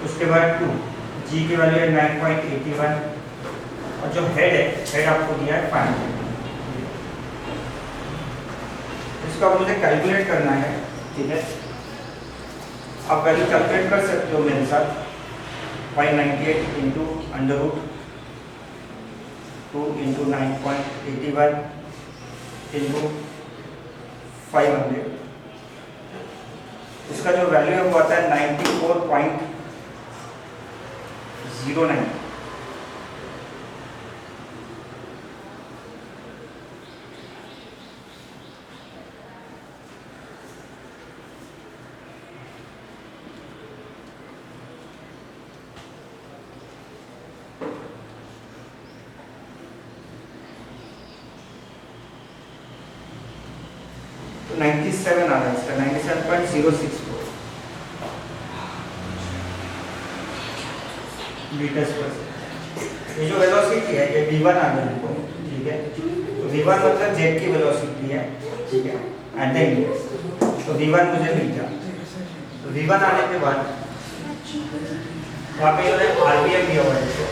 उसके बाद 2 g की वैल्यू है 9.81, और जो हेड है हेड आपको दिया है 500। इसको अब मुझे कैलकुलेट करना है, ठीक है। आप वैल्यू कैलकुलेट कर सकते हो मेरे साथ। 0.98 into under root 2 into 9.81 into 500, इसका जो वैल्यू है वो आता है 94.09। तो 97 आ रहा है इसका, 97.064 मीटर्स पर सेकंड। ये जो वेलोसिटी है ये v1 आ गई हमको, ठीक है। तो v1 मतलब जेट की वेलोसिटी है, ठीक है, एट द इंडेक्स। तो v1 मुझे मिल गया। तो v1 आने के बाद वहाँ पे जो है आरपीएम दिया हुआ है इसको।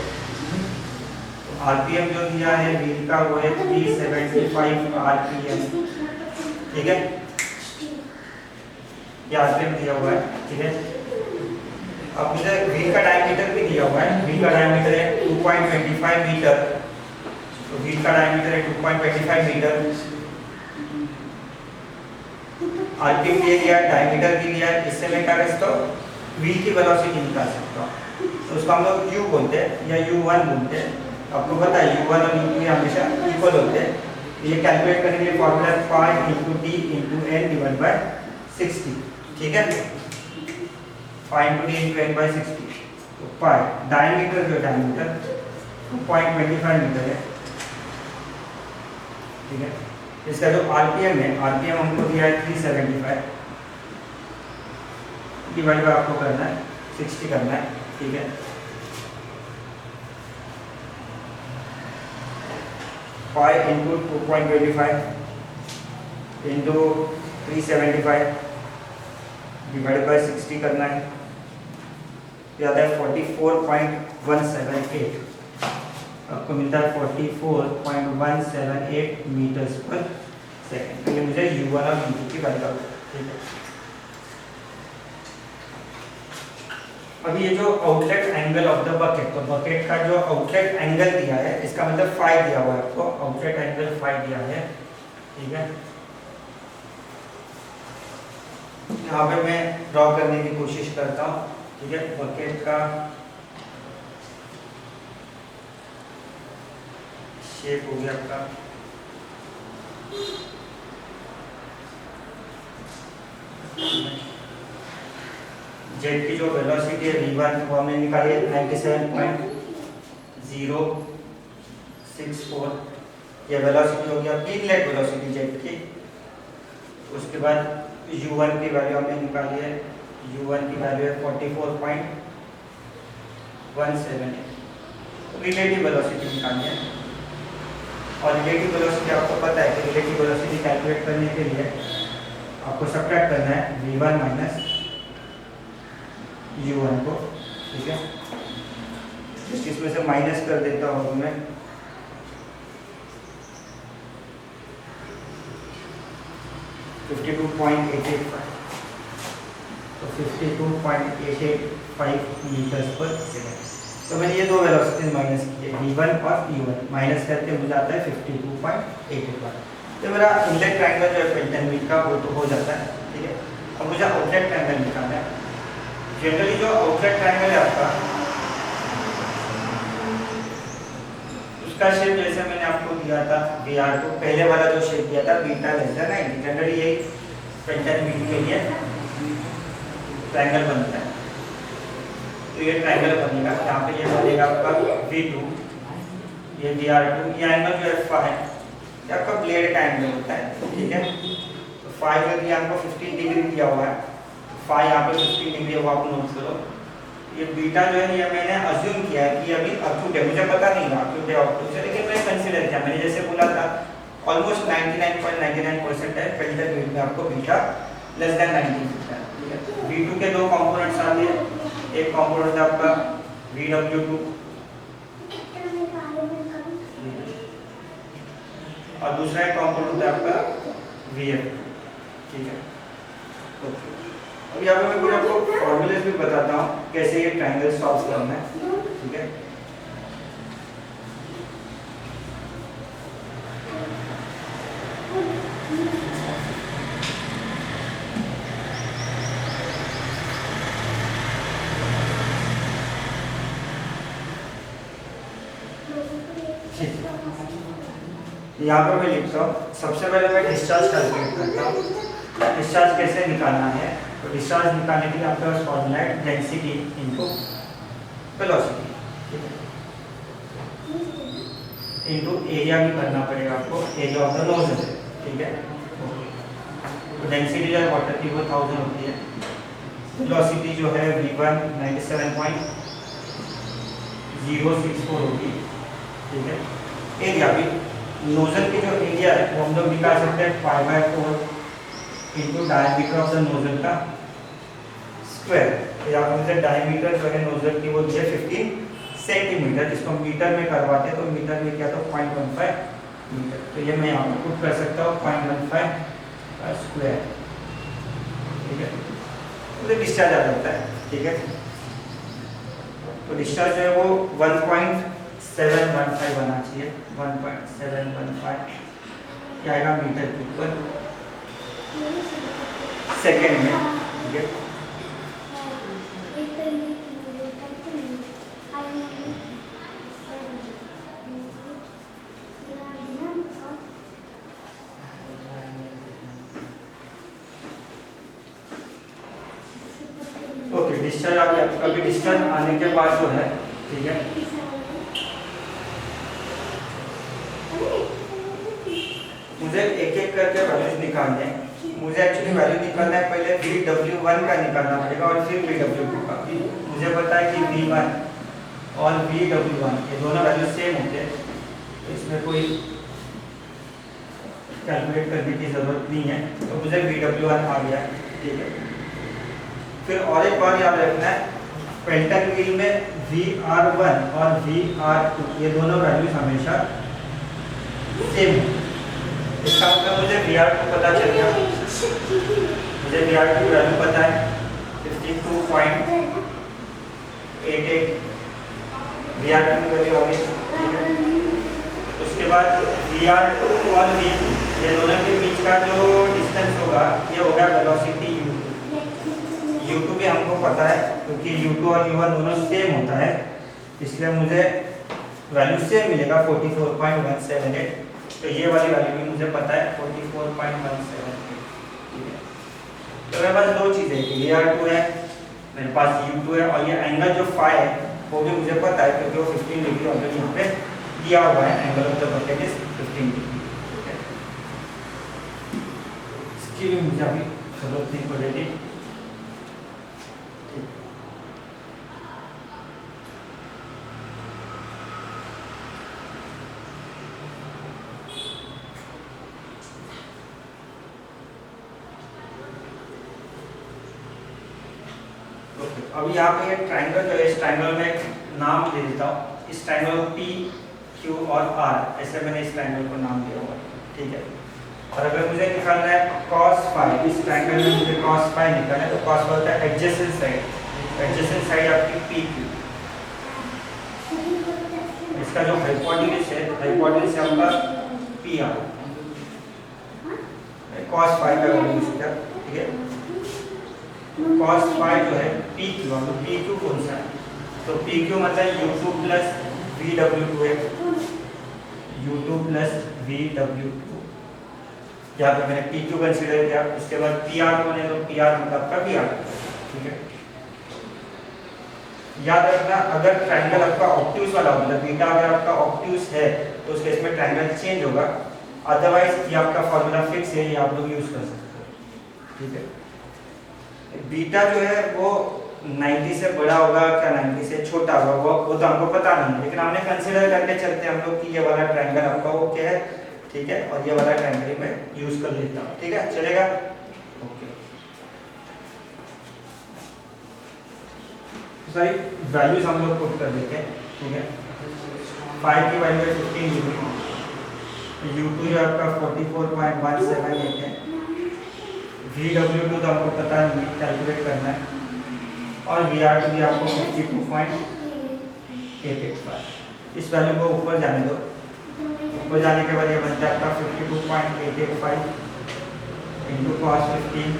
तो आरपीएम जो दिया है व्हील का वो है 375 आरपीएम, ठीक है। ये आरपीएम दिया हुआ है, ठीक है। अब मुझे व्हील का डायमीटर भी दिया हुआ है। व्हील का डायमीटर है 2.25 मीटर। तो व्हील का डायमीटर है 2.25 मीटर। आरपीएम दिया गया है, डायमीटर भी दिया है। इससे मैं क्या कर सकता हूँ, व्हील की वेलोसिटी निकाल सकता हूँ। तो उसको हम लोग u बोलते हैं या u1 बोलते हैं। आपको पता है u1 और u2 हमेशा इक्वल होते हैं। ये कैलकुलेट करने के लिए formula pi into T into N divide by 60, ठीक है। Pi into T into N by 60। तो पाई डायमीटर जो डायमीटर 2.25 मीटर है, ठीक है। इसका जो आरपीएम है, आरपीएम हमको दिया है 375 डिवाइड बाय आपको करना है 60 करना है, ठीक है। Pi into 2.25 into 375 divide by 60 करना है, ये आता है 44.178। आपको मिलता है 44.178 मीटर्स पर सेकंड। तो ये मुझे u1 और u2 की वैल्यू, ठीक है। अब ये जो outlet angle of the bucket, तो बकेट का जो आउटलेट एंगल दिया है इसका मतलब फाई दिया हुआ है आपको, आउटलेट एंगल फाई दिया है, ठीक है। यहाँ पे मैं ड्रॉ करने की कोशिश करता हूँ, ठीक है। बकेट का शेप हो गया आपका, जेट की जो वेलोसिटी है v1 वो हमने निकाली है 97.064। ये वेलोसिटी हो गया इनलेट वेलोसिटी जेट की। उसके बाद u1 की वैल्यू हमने निकाली है, u1 की वैल्यू है 44.178। रिलेटिव वेलोसिटी निकालनी है। और रिलेटिव वेलोसिटी आपको पता है कि रिलेटिव वेलोसिटी कैलकुलेट करने के लिए आपको सब्ट्रैक्ट करना है v1 माइनस u1 को, ठीक है। इसमें से माइनस कर देता हूँ मैं, तो 52.885 मीटर्स पर सेकंड। तो मैंने ये दो वेलोसिटी माइनस की है, v1 और u1 माइनस करके मुझे आता है 52.885। तो मेरा इनलेट ट्रायंगल जो है पेल्टन व्हील का वो तो हो जाता है, ठीक है। अब मुझे आउटलेट ट्रायंगल निकालना है। जनरली जो आउटलेट ट्रायंगल है आपका, उसका शेप जैसे मैंने आपको दिया था VR2, पहले वाला जो शेप दिया था बीटा लेस देन 90। जनरली यही पेल्टन व्हील के लिए ट्रायंगल बनता है। तो ये ट्रायंगल बनेगा, यहाँ पे ये बनेगा आपका V2, ये VR2। ये एंगल जो है फाई, ये आपका ब्लेड का एंगल होता है, ठीक है। तो फाई जो दिया हमको 15 डिग्री दिया हुआ है, फाई यहाँ पे 15 डिग्री है, वो आप नोट करो। ये बीटा जो है ये मैंने अज्यूम किया है कि अभी अक्यूट है, मुझे पता नहीं था अक्यूट है ऑब्टूस है, लेकिन मैं कंसीडर किया। मैंने जैसे बोला था ऑलमोस्ट 99.99% है पेल्टन व्हील में आपको बीटा लेस देन 90 मिलता है, ठीक है। V2 के दो कंपोनेंट्स आते हैं, एक कंपोनेंट है आपका VW2 और दूसरा एक कंपोनेंट है आपका VF, ठीक है। अब यहाँ पे मैं कुछ आपको फॉर्मूलेस भी बताता हूँ कैसे ये ट्रायंगल सॉल्व करना है, ठीक है। यहाँ पर मैं लिखता हूँ, सबसे पहले मैं डिस्चार्ज कैलकुलेट करता हूँ। डिस्चार्ज कैसे निकालना है, तो डिस्चार्ज निकालने के लिए आपके पास फॉर्मूला है density into velocity, into area भी करना पड़ेगा आपको, एरिया ऑफ द नोजल, ठीक है। तो डेंसिटी जो है वाटर की वो 1000 होती है। वेलोसिटी जो है v1 97.064 होगी, ठीक है। एरिया भी नोजल की जो एरिया है वो हम लोग निकाल सकते हैं π/4 into diameter of the nozzle का स्क्वायर। यहाँ पर मुझे डायमीटर जो है नोजल की वो दिया 15 सेंटीमीटर, जिसको मीटर में करवाते हैं तो मीटर में क्या तो 0.15 मीटर। तो ये मैं यहाँ पर पुट कर सकता हूँ 0.15 स्क्वायर, ठीक है। तो डिस्चार्ज आ जाता है, ठीक है। तो डिस्चार्ज जो है वो 1.715 आना चाहिए, 1.715 क्या आएगा मीटर के ऊपर सेकेंड में, ठीक है। ओके, डिस्चार्ज आ गया। अभी डिस्चार्ज आने के बाद जो है, ठीक है, मुझे एक एक करके वैल्यूज निकालने हैं। मुझे एक्चुअली वैल्यू निकालना है, पहले VW1 का निकालना पड़ेगा और फिर VW2 का। मुझे पता है कि V1 और VW1 ये दोनों वैल्यू सेम होते हैं, तो इसमें कोई कैलकुलेट करने की जरूरत नहीं है। तो मुझे VW1 आ गया, ठीक है। फिर और एक बार याद रखना है, पेंटन व्हील में VR1 और VR2 ये दोनों वैल्यूज हमेशा सेम है। इसका मतलब मुझे VR2 पता चल गया, मुझे VR2 वैल्यू पता है 52.88 VR2 की वैल्यू होगी, ठीक है। उसके बाद VR2 और V2 ये दोनों के बीच का जो डिस्टेंस होगा ये होगा वेलोसिटी U2 भी हमको पता है, क्योंकि U2 और U1 दोनों सेम होता है, इसलिए मुझे वैल्यू सेम मिलेगा 44.178। तो ये वाली वैल्यू भी मुझे पता है 44.178, ठीक है। तो मेरे पास दो चीज़ें हैं, VR2 है, मेरे पास U2 है, और ये एंगल जो फाई है वो भी मुझे पता है, क्योंकि वो 15 डिग्री ऑलरेडी यहाँ पे दिया हुआ है। Angle of the bucket is 15 degree, ठीक है। इसकी भी मुझे अभी जरूरत नहीं पड़ेगी। अभी यहाँ पे ये ट्रायंगल जो है, इस ट्रायंगल में नाम दे देता हूँ। इस ट्रायंगल को P, Q और R ऐसे मैंने इस ट्रायंगल को नाम दिया हुआ है, ठीक है। और अगर मुझे निकालना है cos phi, इस ट्रायंगल में मुझे cos phi निकालना है, तो cos phi होता है एडजेसेंट साइड। एडजेसेंट साइड आपकी PQ। इसका जो हाइपोटेन्यूज है, हाइपोटेन्यूज है आपका PR। cos phi का वैल्यू इसका, ठीक है। cos phi जो है PQ, तो PQ कौन सा है? तो PQ मतलब U2 प्लस VW2 है, U2 प्लस VW2। यहाँ पे मैंने PQ कंसीडर किया। उसके बाद PR कौन है? तो PR मतलब आपका VR, ठीक है। याद रखना, अगर ट्रायंगल आपका ऑब्ट्यूज वाला हो, मतलब बीटा अगर आपका ऑब्ट्यूज है तो उस केस में ट्रायंगल चेंज होगा, अदरवाइज ये आपका फॉर्मूला फिक्स है, ये आप लोग यूज कर सकते हो, ठीक है। बीटा जो है वो 90 से बड़ा होगा क्या 90 से छोटा होगा, वो तो हमको पता नहीं है, लेकिन हमने कंसीडर करके चलते हैं हम लोग कि ये वाला ट्रायंगल आपका ओके है, ठीक है, और ये वाला ट्रायंगल मैं यूज कर लेता हूँ, ठीक है, चलेगा। ओके, सॉरी वैल्यूज हम लोग पुट कर देते हैं, ठीक है। फाई की वैल्यू है 15 डिग्री, U2 जो आपका 44.178 है, VW2 तो आपको पता नहीं, कैलकुलेट करना है, और VR2 भी आपको 52.885। इस वैल्यू को ऊपर जाने दो, ऊपर जाने के बाद ये बनता है आपका 52.885 इंटू cos 15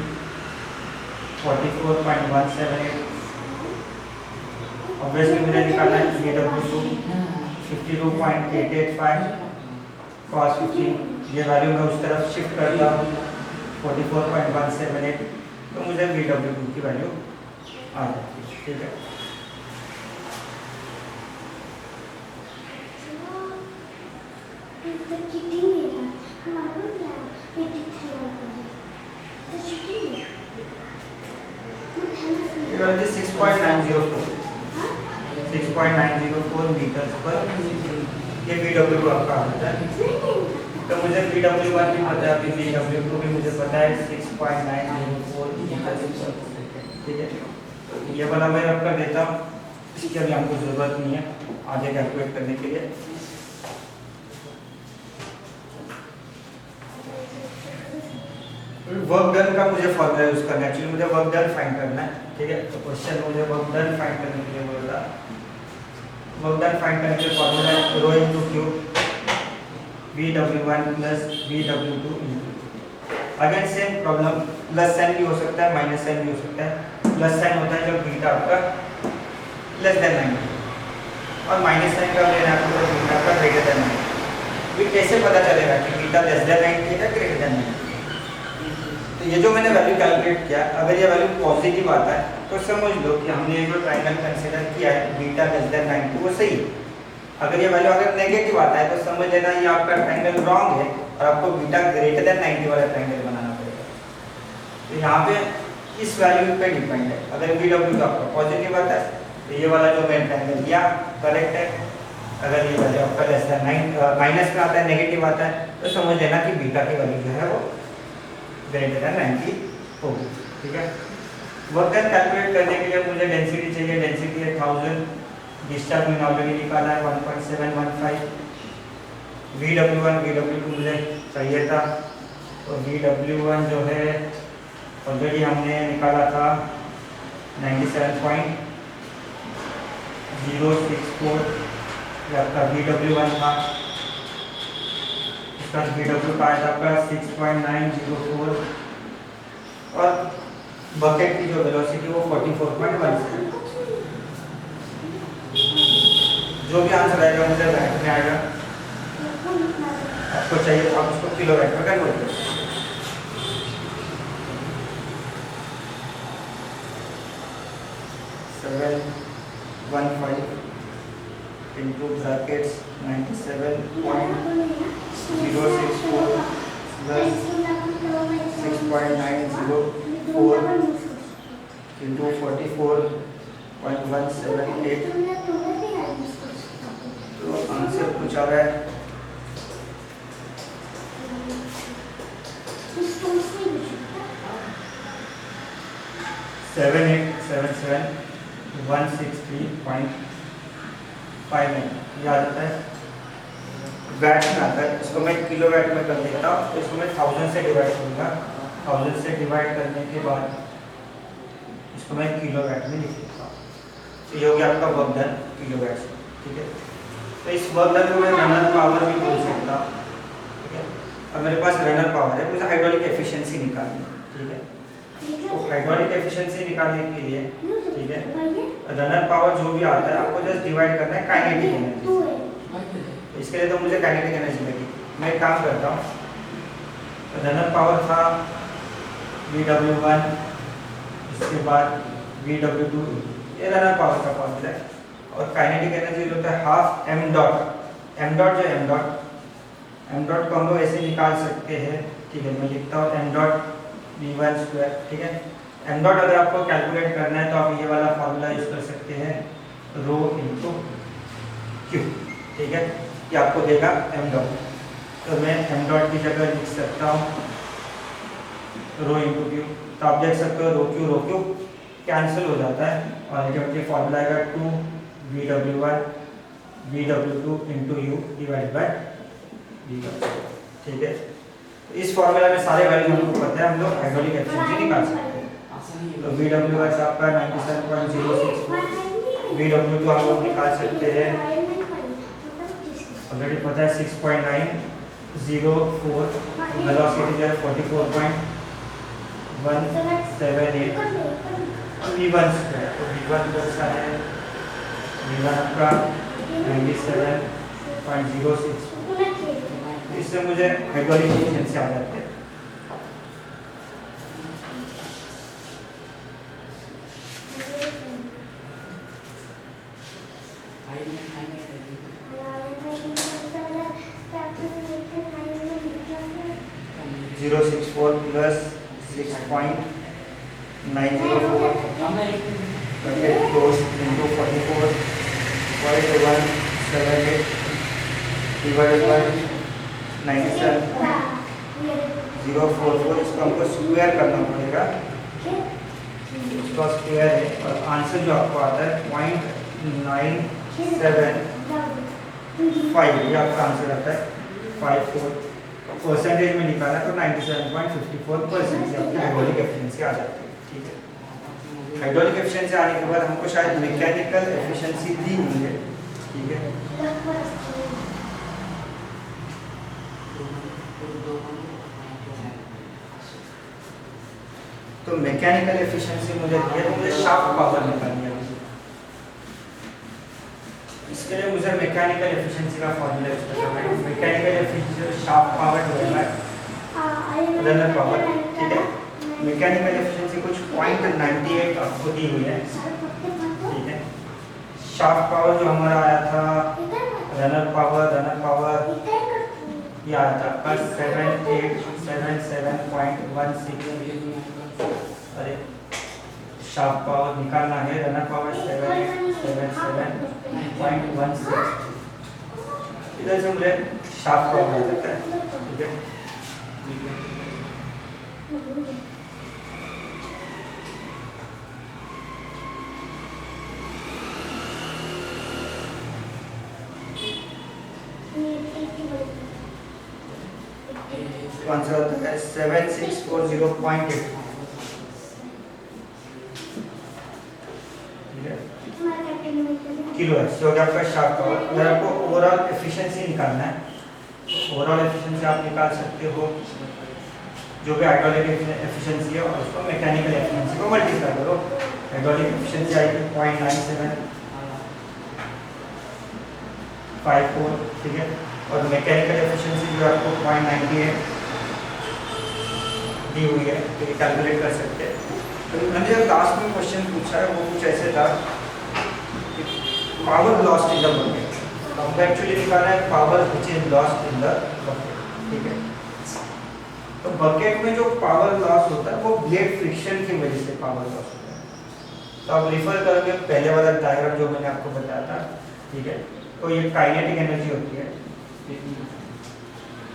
44.178। ऑब्वियसली मुझे निकालना है VW2 52.885 cos 15, ये वैल्यू मैं उस तरफ शिफ्ट करता हूँ 44.178, तो मुझे VW2 की वैल्यू आ जाती है, ठीक है। 6.904 मीटर पर ये VW2 आपका आता है। तो मुझे VW1 भी पता है, अभी VW2 भी मुझे पता है 6.904 मीटर। ठीक है, तो ये वाला मैं आपका देता हूँ, इसकी अभी हमको जरूरत नहीं है आगे कैलकुलेट करने के लिए। वर्क डन का मुझे फॉर्मूला यूज करना है, एक्चुअली मुझे वर्क डन फाइंड करना है। ठीक है, तो क्वेश्चन में मुझे वर्क डन फाइंड करने के लिए बोला, वर्क डन फाइंड करने के लिए फॉर्मूला है rho into Q VW1 plus VW2 into, again same problem, plus sign भी हो सकता है माइनस साइन भी हो सकता है। प्लस साइन होता है जब बीटा आपका लेस देन 90 और माइनस साइन का लेना है आपको बीटा आपका ग्रेटर देन 90। ये कैसे पता चलेगा कि बीटा लेस देन 90 है या ग्रेटर देन 90? तो ये जो मैंने वैल्यू कैलकुलेट किया, अगर ये वैल्यू पॉजिटिव आता है तो समझ लो कि हमने ये जो ट्रायंगल कंसीडर किया है बीटा लेस देन 90 वो सही है। अगर ये वैल्यू अगर नेगेटिव आता है तो समझ लेना ये आपका ट्रायंगल रॉन्ग है और आपको बीटा ग्रेटर देन 90 वाला ट्रायंगल बनाना पड़ेगा। तो यहाँ पे इस वैल्यू पे डिपेंड है। अगर VW का आपका पॉजिटिव आता है तो ये वाला जो मैंने ट्रायंगल लिया करेक्ट है। अगर ये वैल्यू आपका लेस देन 9 माइनस में आता है, नेगेटिव आता है, तो समझ लेना कि बीटा की वैल्यू जो है वो ग्रेटर देन 90 होगी। ठीक है, वर्क डन कैलकुलेट करने के लिए मुझे डेंसिटी चाहिए, डेंसिटी है 1000, डिस्चार्ज मैंने ऑलरेडी निकाला है 1.715। VW1 VW2 मुझे चाहिए था, तो VW1 जो है ऑलरेडी हमने निकाला था 97.064, ये आपका VW1 था। इसका VW का आया आपका 6.904 और बकेट की जो वेलोसिटी वो 44.17। जो भी आंसर आएगा मुझे वैट में आएगा, आपको चाहिए तो आप उसको किलो वैट में कन्वर्ट करें। 715 into brackets 97.064 plus 6.904 into 44.178। तो आंसर कुछ आ रहा है 7877.163.59 ये आ जाता है। वैट में आता है, इसको मैं किलो वैट में कर देता हूँ, तो इसको मैं 1000 से डिवाइड करूँगा। 1000 से डिवाइड करने के बाद इसको मैं किलो वैट में लिख देता हूँ। तो ये हो गया आपका वर्क डन किलो वैट से। ठीक है, तो इस वर्क डन को मैं रनर पावर भी बोल सकता हूँ। ठीक है, अब मेरे पास रनर पावर है, मुझे हाइड्रोलिक एफिशिएंसी निकालनी है। ठीक है, तो हाइड्रोलिक एफिशिएंसी निकालने के लिए ठीक है रनर पावर जो भी आता है आपको जस्ट डिवाइड करना है काइनेटिक एनर्जी। इसके लिए तो मुझे काइनेटिक एनर्जी लगी। मैं एक काम करता हूँ, रनर पावर था VW1, इसके बाद VW2, ये रनर पावर का फॉर्मूला है। और काइनेटिक एनर्जी जो होता है हाफ m डॉट को हम लोग ऐसे निकाल सकते हैं। ठीक है, मैं लिखता हूँ m डॉट v1 स्क्वायर। ठीक है, m डॉट अगर आपको कैलकुलेट करना है तो आप ये वाला फॉर्मूला यूज कर सकते हैं रो इनटू क्यू। ठीक है, ये आपको देगा m डॉट। तो मैं m डॉट की जगह लिख सकता हूँ रो इनटू क्यू। तो आप देख सकते हो रो क्यू कैंसिल हो जाता है और जब ये फॉर्मूला आएगा 2 VW1 VW2 into you divide by V1। ठीक है, तो इस फॉर्मूला में सारे वैल्यू हमको पता है, हम लोग हाइड्रोलिक एफिशिएंसी निकाल सकते हैं। तो VW1 आपका 97.064, VW2 हम लोग निकाल सकते हैं, ऑलरेडी पता है 6.904, वेलोसिटी जो है 44.178 V1 स्क्वायर। तो V1 कैसा है, V1 आपका 97.06। इससे मुझे हाइड्रोलिक एफिशिएंसी आ जाती है। Zero 64 plus 6.904 bracket close into 44.178 divided by 97,044, इसको हमको स्क्वायर करना पड़ेगा, इसका स्क्वायर है और आंसर जो आपको आता है 0.975, ये आपका आंसर आता है 54 परसेंटेज में निकाला तो 97.54% आपकी हाइड्रोलिक एफिशिएंसी आ जाती है। ठीक है, हाइड्रोलिक एफिशिएंसी आने के बाद हमको शायद मैकेनिकल एफिशिएंसी दी हुई है। ठीक है, तो मैकेनिकल एफिशिएंसी मुझे दी है, तो मुझे शाफ्ट पावर निकालनी है। इसके लिए मुझे मैकेनिकल एफिशिएंसी का फॉर्मूला यूज करना है। Mechanical efficiency shaft power divided by runner power. ठीक है, मैकेनिकल एफिशिएंसी कुछ 0.98 आपको दी हुई है। ठीक है, शाफ्ट पावर जो हमारा आया था, रनर पावर ये आया था 7877.16। अरे शाफ्ट पावर निकालना है, रनर पावर 7877.16, इधर से मुझे शाफ्ट पावर मिल जाता है। ठीक है, आंसर होता है 7640.8। किलो है, जो आपका शाफ्ट पावर। अगर आपको ओवरऑल एफिशिएंसी निकालना है, ओवरऑल एफिशिएंसी आप निकाल सकते हो जो भी हाइड्रोलिक एफिशिएंसी है और उसको मैकेनिकल एफिशिएंसी को मल्टीप्लाई करो। हाइड्रोलिक एफिशिएंसी आएगी 0.9754। ठीक है, और मैकेनिकल एफिशिएंसी जो आपको 0.98 दी हुई है, तो ये कैलकुलेट कर सकते हैं। तो मैंने जो लास्ट में क्वेश्चन पूछा है वो कुछ ऐसे था, power lost in the bucket. हमको एक्चुअली निकालना है power which is lost in the bucket. ठीक है, तो बकेट में जो पावर लॉस होता है वो ब्लेड फ्रिक्शन की वजह से पावर लॉस होता है। तो आप रिफर करोगे पहले वाला डायग्राम जो मैंने आपको बताया था। ठीक है, तो ये काइनेटिक एनर्जी होती है,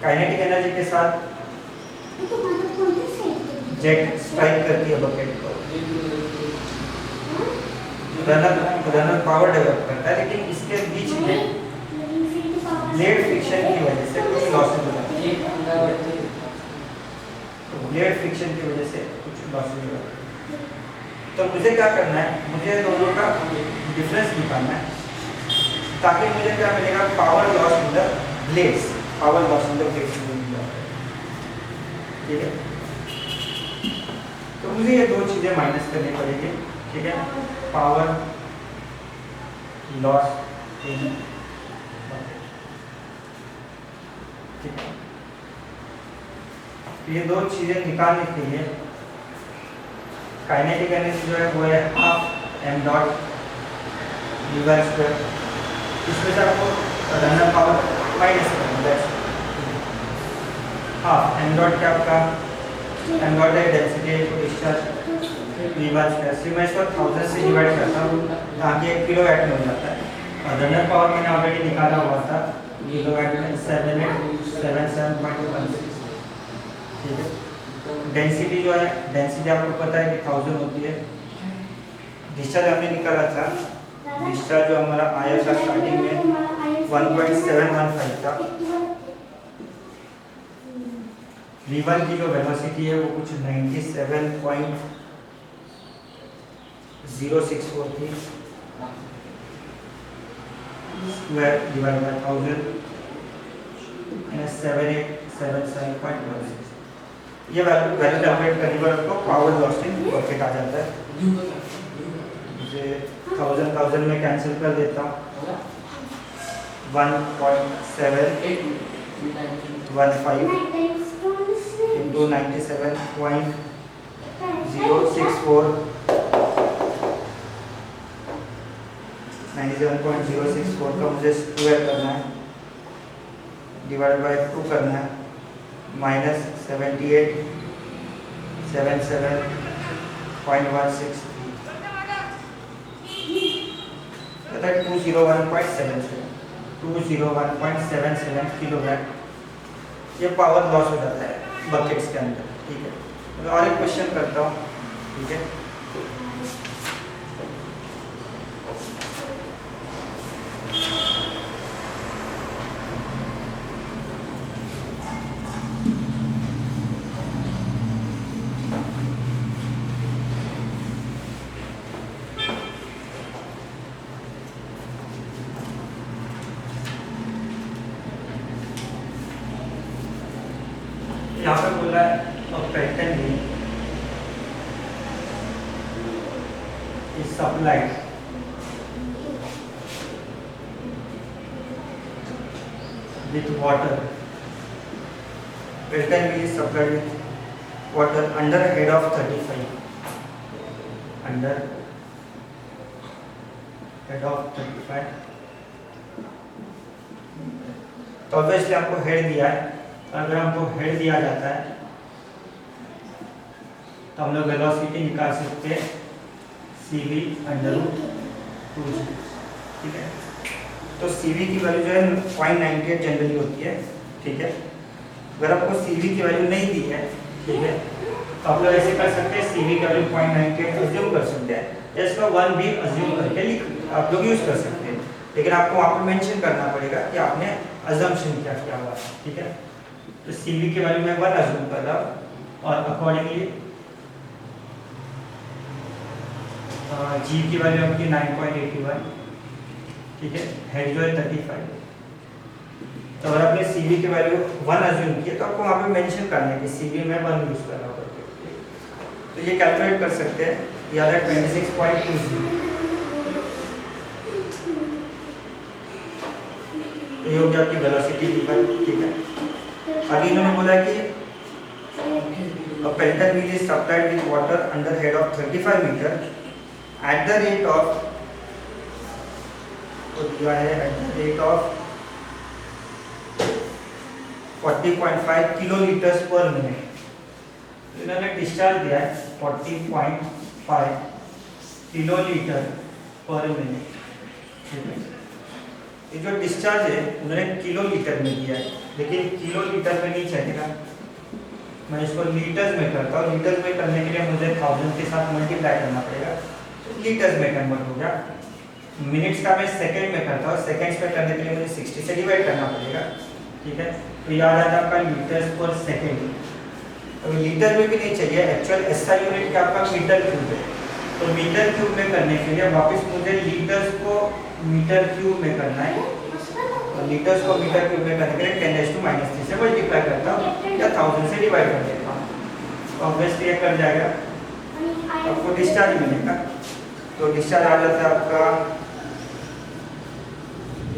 काइनेटिक एनर्जी के साथ जेट स्ट्राइक करती है बकेट को, रनर पावर डेवलप करता है, लेकिन इसके बीच में ब्लेड फ्रिक्शन की वजह से कुछ लॉसेस हो जाते हैं। तो ब्लेड फ्रिक्शन की वजह से कुछ लॉसेस हो जाते हैं। तो मुझे क्या करना है, मुझे दोनों का डिफरेंस निकालना है, ताकि मुझे क्या मिलेगा, power loss in the blades, power loss in the blades मिल जाता है। ठीक है, तो मुझे ये दो चीजें माइनस करनी पड़ेगी। ठीक है, पावर लॉस इन, ठीक है, ये दो चीजें निकालने के लिए काइनेटिक एनर्जी जो है वो है half m dot v1 square, इसमें से आपको रनर पावर माइनस करना है। हाफ m डॉट क्या आपका m डॉट है डेंसिटी डिस्चार्ज v1 स्क्वायर से मैं इसको 1000 से डिवाइड करता हूँ ताकि 1 किलोवाट में हो जाता है। और रनर पावर मैंने ऑलरेडी निकाला हुआ था, किलोवाट में 7877.16। ठीक है, डेंसिटी जो है, डेंसिटी आपको पता है कि 1000 होती है। डिस्चार्ज हमने निकाला था, डिस्चार्ज जो हमारा आया था स्टार्टिंग में 1.715 था। v1 की जो वेलोसिटी है वो कुछ 97.064 थी, स्क्वायर डिवाइड बाय 1000 माइनस 7877.16। ये वैल्यू कैलकुलेट करने पर आपको पावर लॉस इन बकेट आ जाता है। मुझे 1000 में कैंसिल कर देता हूँ, 1.715 into 97.064 का मुझे स्क्वायर करना है, डिवाइड बाय 2 करना है, माइनस 7877.163। कहता है 201.77 किलोवाट ये पावर लॉस हो जाता है बकेट्स के अंदर। ठीक है, तो और एक क्वेश्चन करता हूँ। ठीक है, यहाँ पे बोला है Pelton wheel is supplied with water. Pelton wheel is supplied with water under head of 35. Under head of 35. तो ऑब्वियसली आपको हेड दिया है। अगर हमको हेड दिया जाता है तो हम लोग वेलोसिटी निकाल सकते हैं CV √2g। ठीक है, तो CV की वैल्यू जो है 0.98 जनरली होती है। ठीक है, अगर आपको CV की वैल्यू नहीं दी है, ठीक है, तो आप लोग ऐसे कर सकते हैं CV की वैल्यू 0.98 अज्यूम कर सकते हैं या इसका 1 भी अज्यूम करके आप लोग यूज कर सकते हैं, लेकिन आपको वहाँ पर मेंशन करना पड़ेगा कि आपने अजम्पशन क्या किया हुआ है। ठीक है, तो CV की वैल्यू मैं 1 अज्यूम कर रहा हूँ और अकॉर्डिंगली G की वैल्यू आपकी 9.81। ठीक है, हेड जो है 35। तो अगर आपने CV की वैल्यू 1 अज्यूम की तो आपको वहाँ पे मेंशन करना है कि CV में 1 यूज कर रहा हूँ करके। तो ये कैलकुलेट कर सकते हैं, याद है 26.20। ये हो गया आपकी वेलोसिटी V1। ठीक है, आगे इन्होंने बोला कि a Pelton wheel is supplied with water under head of 35 meter at the rate of, तो दिया है at the rate of 40.5 kilolitres per minute. इन्होंने डिस्चार्ज दिया है 40.5 किलोलीटर पर मिनट। ये जो डिस्चार्ज है उन्होंने किलोलीटर में दिया है, लेकिन किलोलीटर में नहीं चलेगा, मैं इसको लीटर्स में करता हूँ। लीटर्स में करने के लिए मुझे 1000 के साथ मल्टीप्लाई करना पड़ेगा, तो लीटर्स में कन्वर्ट हो गया। मिनट्स का मैं सेकंड में करता हूँ, सेकंड्स में करने के लिए मुझे 60 से डिवाइड करना पड़ेगा। ठीक है, तो याद आता है आपका लीटर्स पर सेकंड। तो लीटर में भी नहीं चाहिए, एक्चुअल SI यूनिट का आपका मीटर क्यूब है। तो मीटर क्यूब में करने के लिए वापस मुझे लीटर्स को मीटर क्यूब में करना है। तो लीटर्स को मीटर क्यूब में करने के लिए 10⁻³ से मल्टीप्लाई करता हूँ या 1000 से डिवाइड कर देता हूँ, तो ऑब्वियसली ये कर जाएगा, आपको डिस्चार्ज मिलेगा। तो डिस्चार्ज आ जाता है आपका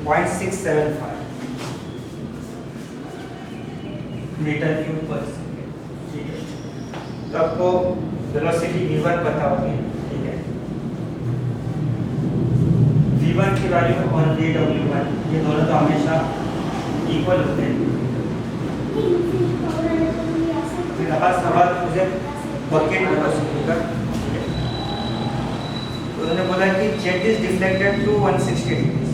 0.675 मीटर क्यूब पर सेकंड। ठीक है, तो आपको वेलोसिटी V1 पता होगी। ठीक है, V1 की वैल्यू और VW1 ये दोनों तो हमेशा इक्वल होते हैं। फिर हर सवाल मुझे बकेट वेलोसिटी का। तो उन्होंने बोला कि jet is deflected through 160 degrees.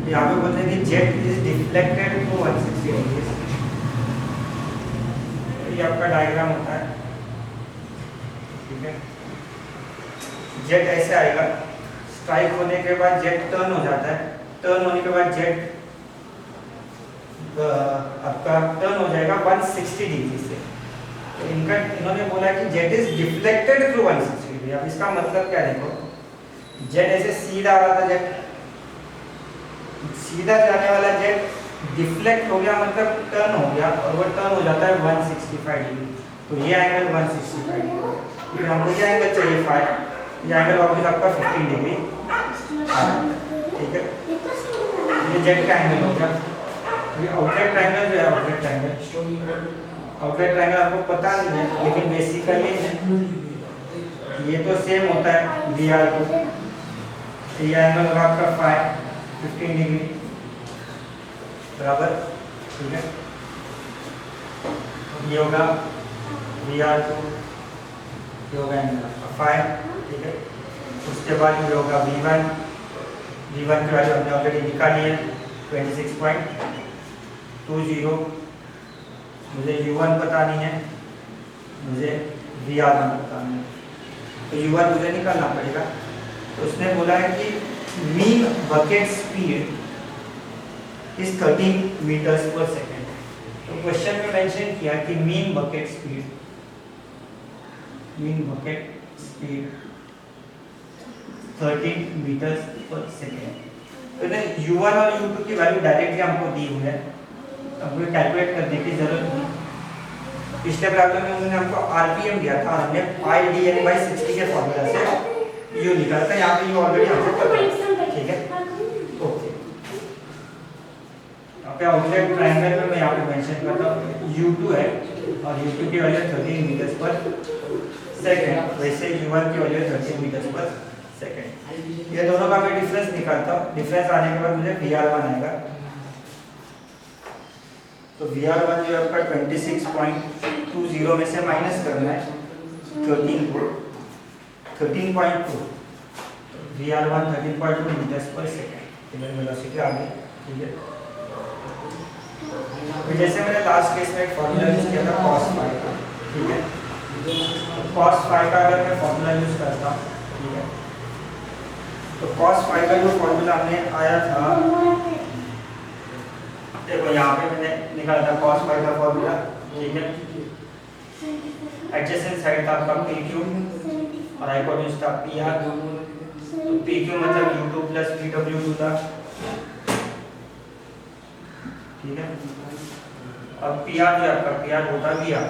यहाँ पे बोलते हैं कि jet is deflected through 160 degrees. ये आपका डायग्राम होता है। ठीक है, जेट ऐसे आएगा, स्ट्राइक होने के बाद जेट टर्न हो जाता है, टर्न होने के बाद जेट आपका टर्न हो जाएगा 160 डिग्री से। तो इनका इन्होंने बोला कि jet is deflected through 160 degree. अब इसका मतलब क्या देखो, जेट ऐसे सीधा आ रहा था, जेट सीधा जाने वाला जेट डिफ्लेक्ट हो गया, मतलब टर्न हो गया, और वो टर्न हो जाता है 165 डिग्री। तो ये एंगल 165 डिग्री, फिर हमको ये एंगल चाहिए 5, ये एंगल वापस आपका 15 डिग्री। ठीक है, ये जेट का एंगल हो गया। ये आउटलेट ट्रायंगल जो है, आउटलेट ट्रायंगल आपको पता नहीं है, लेकिन बेसिकली ये तो सेम होता है VR को। ये एंगल होगा आपका 15 डिग्री बराबर। ठीक है, ये होगा VR को, ये होगा एंगल आपका 5। ठीक है, उसके बाद ये होगा V1, V1 की वैल्यू हमने ऑलरेडी निकाली है 26.20। मुझे U1 बतानी है, मुझे VR1 बतानी है। तो U1 मुझे निकालना पड़ेगा। तो उसने बोला है कि mean bucket speed is 13 meters per second. तो क्वेश्चन में मेंशन किया कि mean bucket speed 13 meters per second. तो U1 और U2 की वैल्यू डायरेक्टली हमको दी हुई है, हमको कैलकुलेट करने की जरूरत नहीं। पिछले प्रॉब्लम में उन्होंने हमको आरपीएम दिया था, हमने पाई dn/60 के फॉर्मूला से यू निकाला था। यहाँ पे यू ऑलरेडी हमको पता है, ठीक है। ओके, यहाँ पे ऑब्जेक्ट ट्रायंगल में मैं यहाँ पे मेंशन करता हूँ U2 है और U2 की वैल्यू 13 मीटर्स पर सेकेंड, वैसे U1 की वैल्यू 13 मीटर्स पर सेकेंड। ये दोनों का मैं डिफरेंस निकालता हूँ। डिफरेंस आने के बाद मुझे VR1 आएगा। तो VR1 जो आपका 26.20 में से माइनस करना है 13.2। VR1 13.2 metres per second velocity आ गई, ठीक है। तो जैसे मैंने लास्ट केस में एक फॉर्मूला यूज किया था cos phi का, ठीक है। cos phi का अगर मैं फॉर्मूला यूज करता हूँ, ठीक है, तो cos phi का जो फॉर्मूला हमने आया था, देखो यहाँ पे मैंने निकाला था cos phi का फॉर्मूला, ठीक है। एडजेसेंट साइड था आपका PQ और हाइपोटेन्यूज था PR। तो PQ मतलब U2 प्लस VW2 था, ठीक है। अब PR जो आपका PR होता VR।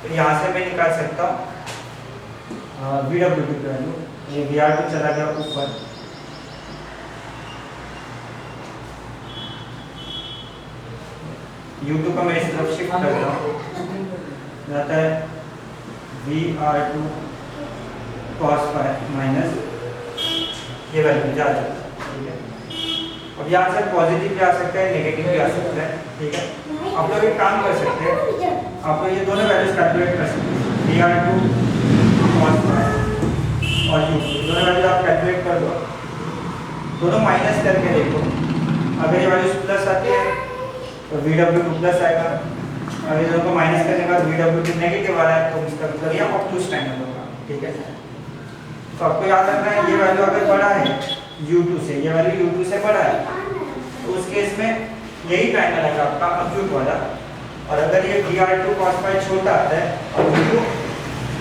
तो यहाँ से मैं निकाल सकता हूँ VW2 की वैल्यू। ये VR2 चला गया ऊपर, U2 को मैं इस तरफ शिफ्ट करता हूँ, जाता है VR2 cos phi माइनस ये वैल्यू जा जाता है, ठीक है। अब यहाँ से पॉजिटिव भी आ सकता है, नेगेटिव भी आ सकता है, ठीक है। आप लोग एक काम कर सकते हैं, आप लोग ये दोनों वैल्यूज कैलकुलेट कर सकते हैं। VR2 cos phi और U2 दोनों वैल्यू आप कैलकुलेट कर दो, दोनों माइनस करके देखो। अगर ये वैल्यूज प्लस आती है तो VW2 प्लस आएगा, अगर ये दोनों को माइनस करने के बाद VW2 नेगेटिव आ रहा है तो इसका मतलब ये ऑब्टूज ट्रायंगल होगा, ठीक है। तो आपको याद रखना है ये वैल्यू अगर बड़ा है U2 से, ये वैल्यू U2 से बड़ा है तो उस केस में यही ट्रायंगल आएगा आपका अक्यूट वाला। और अगर ये VR2 cos phi छोटा आता है और U2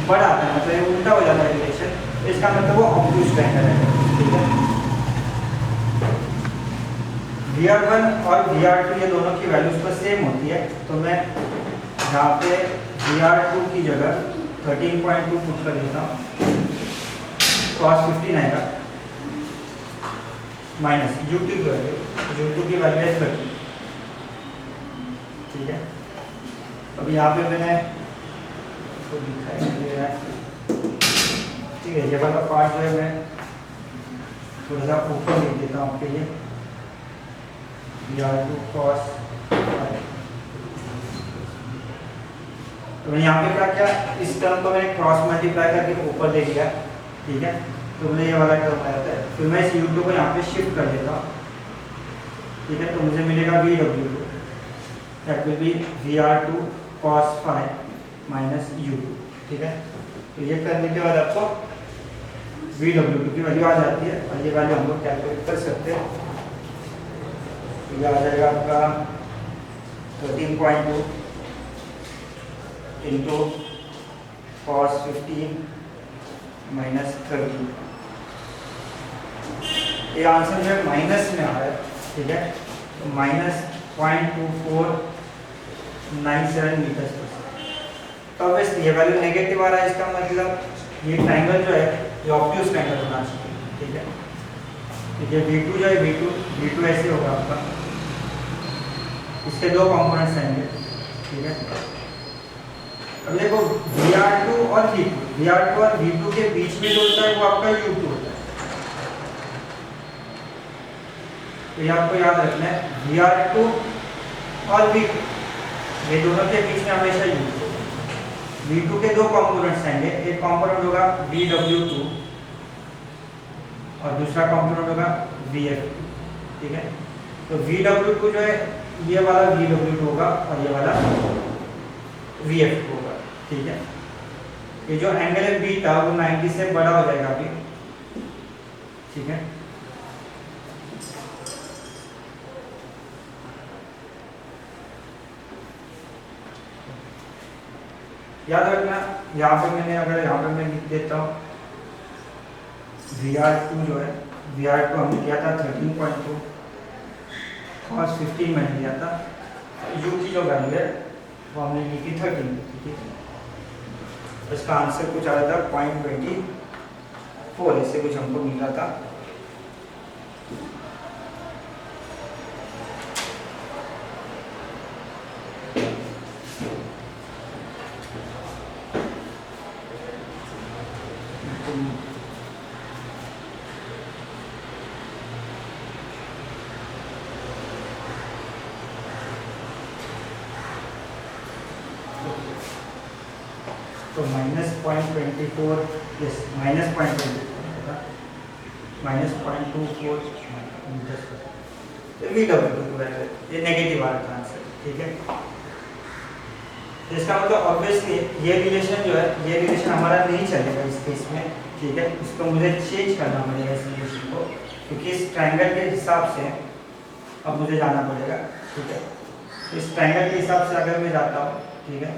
बड़ा आता है, मतलब ये उल्टा हो जाता है रिलेशन, तो इसका मतलब वो ऑब्टूज ट्रायंगल है, ठीक है। VR1 और VR2 ये दोनों की वैल्यूज पर सेम होती है, तो मैं यहाँ पे VR2 की जगह 13.2 पुट कर देता हूँ, cos 15 आएगा माइनस U2 की वैल्यू है 30, ठीक है। अब यहाँ पे मैंने तो दिखाई नहीं दे रहा है, ठीक है। ये वाला पार्ट जो है मैं थोड़ा सा ऊपर लिख देता हूँ आपके लिए, VR2 cos phi। तो मैंने यहाँ पे क्या किया, इस टर्म को मैंने क्रॉस मल्टीप्लाई करके ऊपर ले लिया, ठीक है। तो मुझे ये वाला टर्म आता है, फिर मैं इस U2 को यहाँ पे शिफ्ट कर देता हूँ, ठीक है। तो मुझे मिलेगा VW2, that will be VR2 cos phi minus U2, ठीक है। तो ये करने के बाद आपको VW2 की वैल्यू आ जाती है और ये वैल्यू हम लोग कैलकुलेट कर सकते हैं। तो ये आ जाएगा आपका 13.2 इंटू cos 15 माइनस 30। ये आंसर जो है माइनस में आ रहा है, ठीक है। तो -0.2497 मीटर पर सेकेंड। तो ऑब्वियसली ये वैल्यू नेगेटिव आ रहा है, इसका मतलब ये ट्रायंगल जो है ये ऑब्ट्यूज ट्रायंगल होना चाहिए, ठीक है। ये V2 जो है V2 ऐसे होगा आपका, इसके दो कंपोनेंट्स आएंगे, ठीक है। अब देखो VR2 और V2 के बीच में जो होता है वो आपका U2 होता है। तो ये आपको याद रखना है VR2 और V2 ये दोनों के बीच में हमेशा U2 होगा। V2 के दो कंपोनेंट्स आएंगे, एक कंपोनेंट होगा VW2 और दूसरा कंपोनेंट होगा VF, ठीक है। तो VW2 जो है ये वाला VW2 होगा और ये वाला VF होगा, ठीक है। ये जो एंगल है बी था वो 90 से बड़ा हो जाएगा अभी, ठीक है। याद रखना यहाँ पे मैंने अगर यहाँ पे मैं लिख देता हूँ VR2 जो है, VR2 हमने किया था 13.2 cos 15 मैंने लिया था। U की जो वैल्यू है वो हमने ली थी 13, ठीक है। इसका आंसर कुछ आ रहा था 0.24, इससे कुछ हमको मिल रहा था। तो -0.24, यस -0.24, -0.24 VW2 वैल्यू, ये नेगेटिव आ रहा था आंसर, ठीक है। इसका मतलब ऑब्वियसली ये रिलेशन जो है, ये रिलेशन हमारा नहीं चलेगा इस केस में, ठीक है। इसको मुझे चेंज करना पड़ेगा इस रिलेशन को, क्योंकि इस ट्रायंगल के हिसाब से अब मुझे जाना पड़ेगा, ठीक है। तो इस ट्रायंगल के हिसाब से अगर मैं जाता हूँ, ठीक है,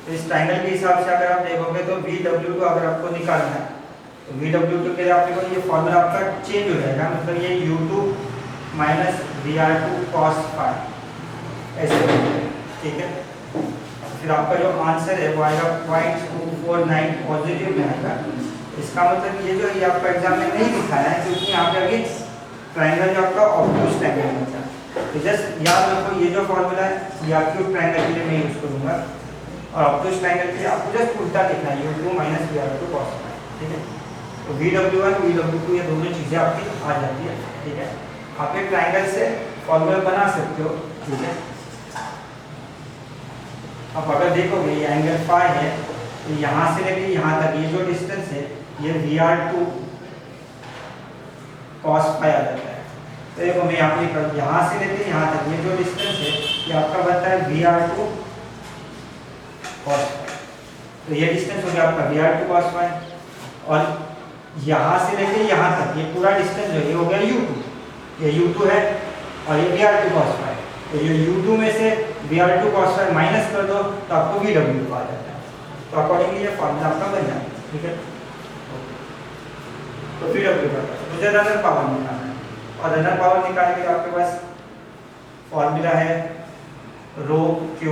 तो इस ट्रायंगल के हिसाब से अगर आप देखोगे तो VW2 अगर आपको निकालना है तो VW2 के लिए आपको ये फॉर्मूला आपका चेंज हो जाएगा, मतलब ये U2 minus VR2 cos phi ऐसे, ठीक है। फिर आपका जो आंसर है वो आएगा 0.249 पॉजिटिव में आएगा। इसका मतलब ये जो ये आपका एग्जाम में नहीं दिखाया है, क्योंकि यहाँ पे अभी ट्रायंगल जो आपका ऑब्टूज ट्रायंगल में था। तो जस्ट याद रखो ये जो फॉर्मूला है ये एक्यूट ट्रायंगल के लिए मैं यूज करूंगा, और ऑब्टूज ट्रायंगल के लिए आपको जस्ट उल्टा लिखना है, U2 minus VR2 cos phi, ठीक है। तो VW1 VW2 ये दोनों चीजें आपकी आ जाती है, ठीक है। आप एक ट्रायंगल से फॉर्मूला बना सकते हो, ठीक है। अब अगर देखोगे ये एंगल फाई है, तो यहाँ से लेके यहाँ तक ये जो डिस्टेंस है ये VR2 cos फाई आ जाता है। तो देखो मैं यहाँ पे यहाँ से लेके यहाँ तक ये जो डिस्टेंस है ये आपका बनता है VR2 cos फाई। तो ये डिस्टेंस हो गया आपका VR2 cos फाई, और यहाँ से लेके यहाँ तक ये पूरा डिस्टेंस जो है ये हो गया U2, ये U2 है और ये VR2 cos फाई। तो ये U2 में से VR2 cos फाई माइनस कर दो तो आपको VW2 आ जाता है। तो अकॉर्डिंगली ये फॉर्मूला आपका बन जाता है, ठीक है। तो VW का मुझे रनर पावर निकालना है, और रनर पावर निकालने के लिए आपके पास फॉर्मूला है रो Q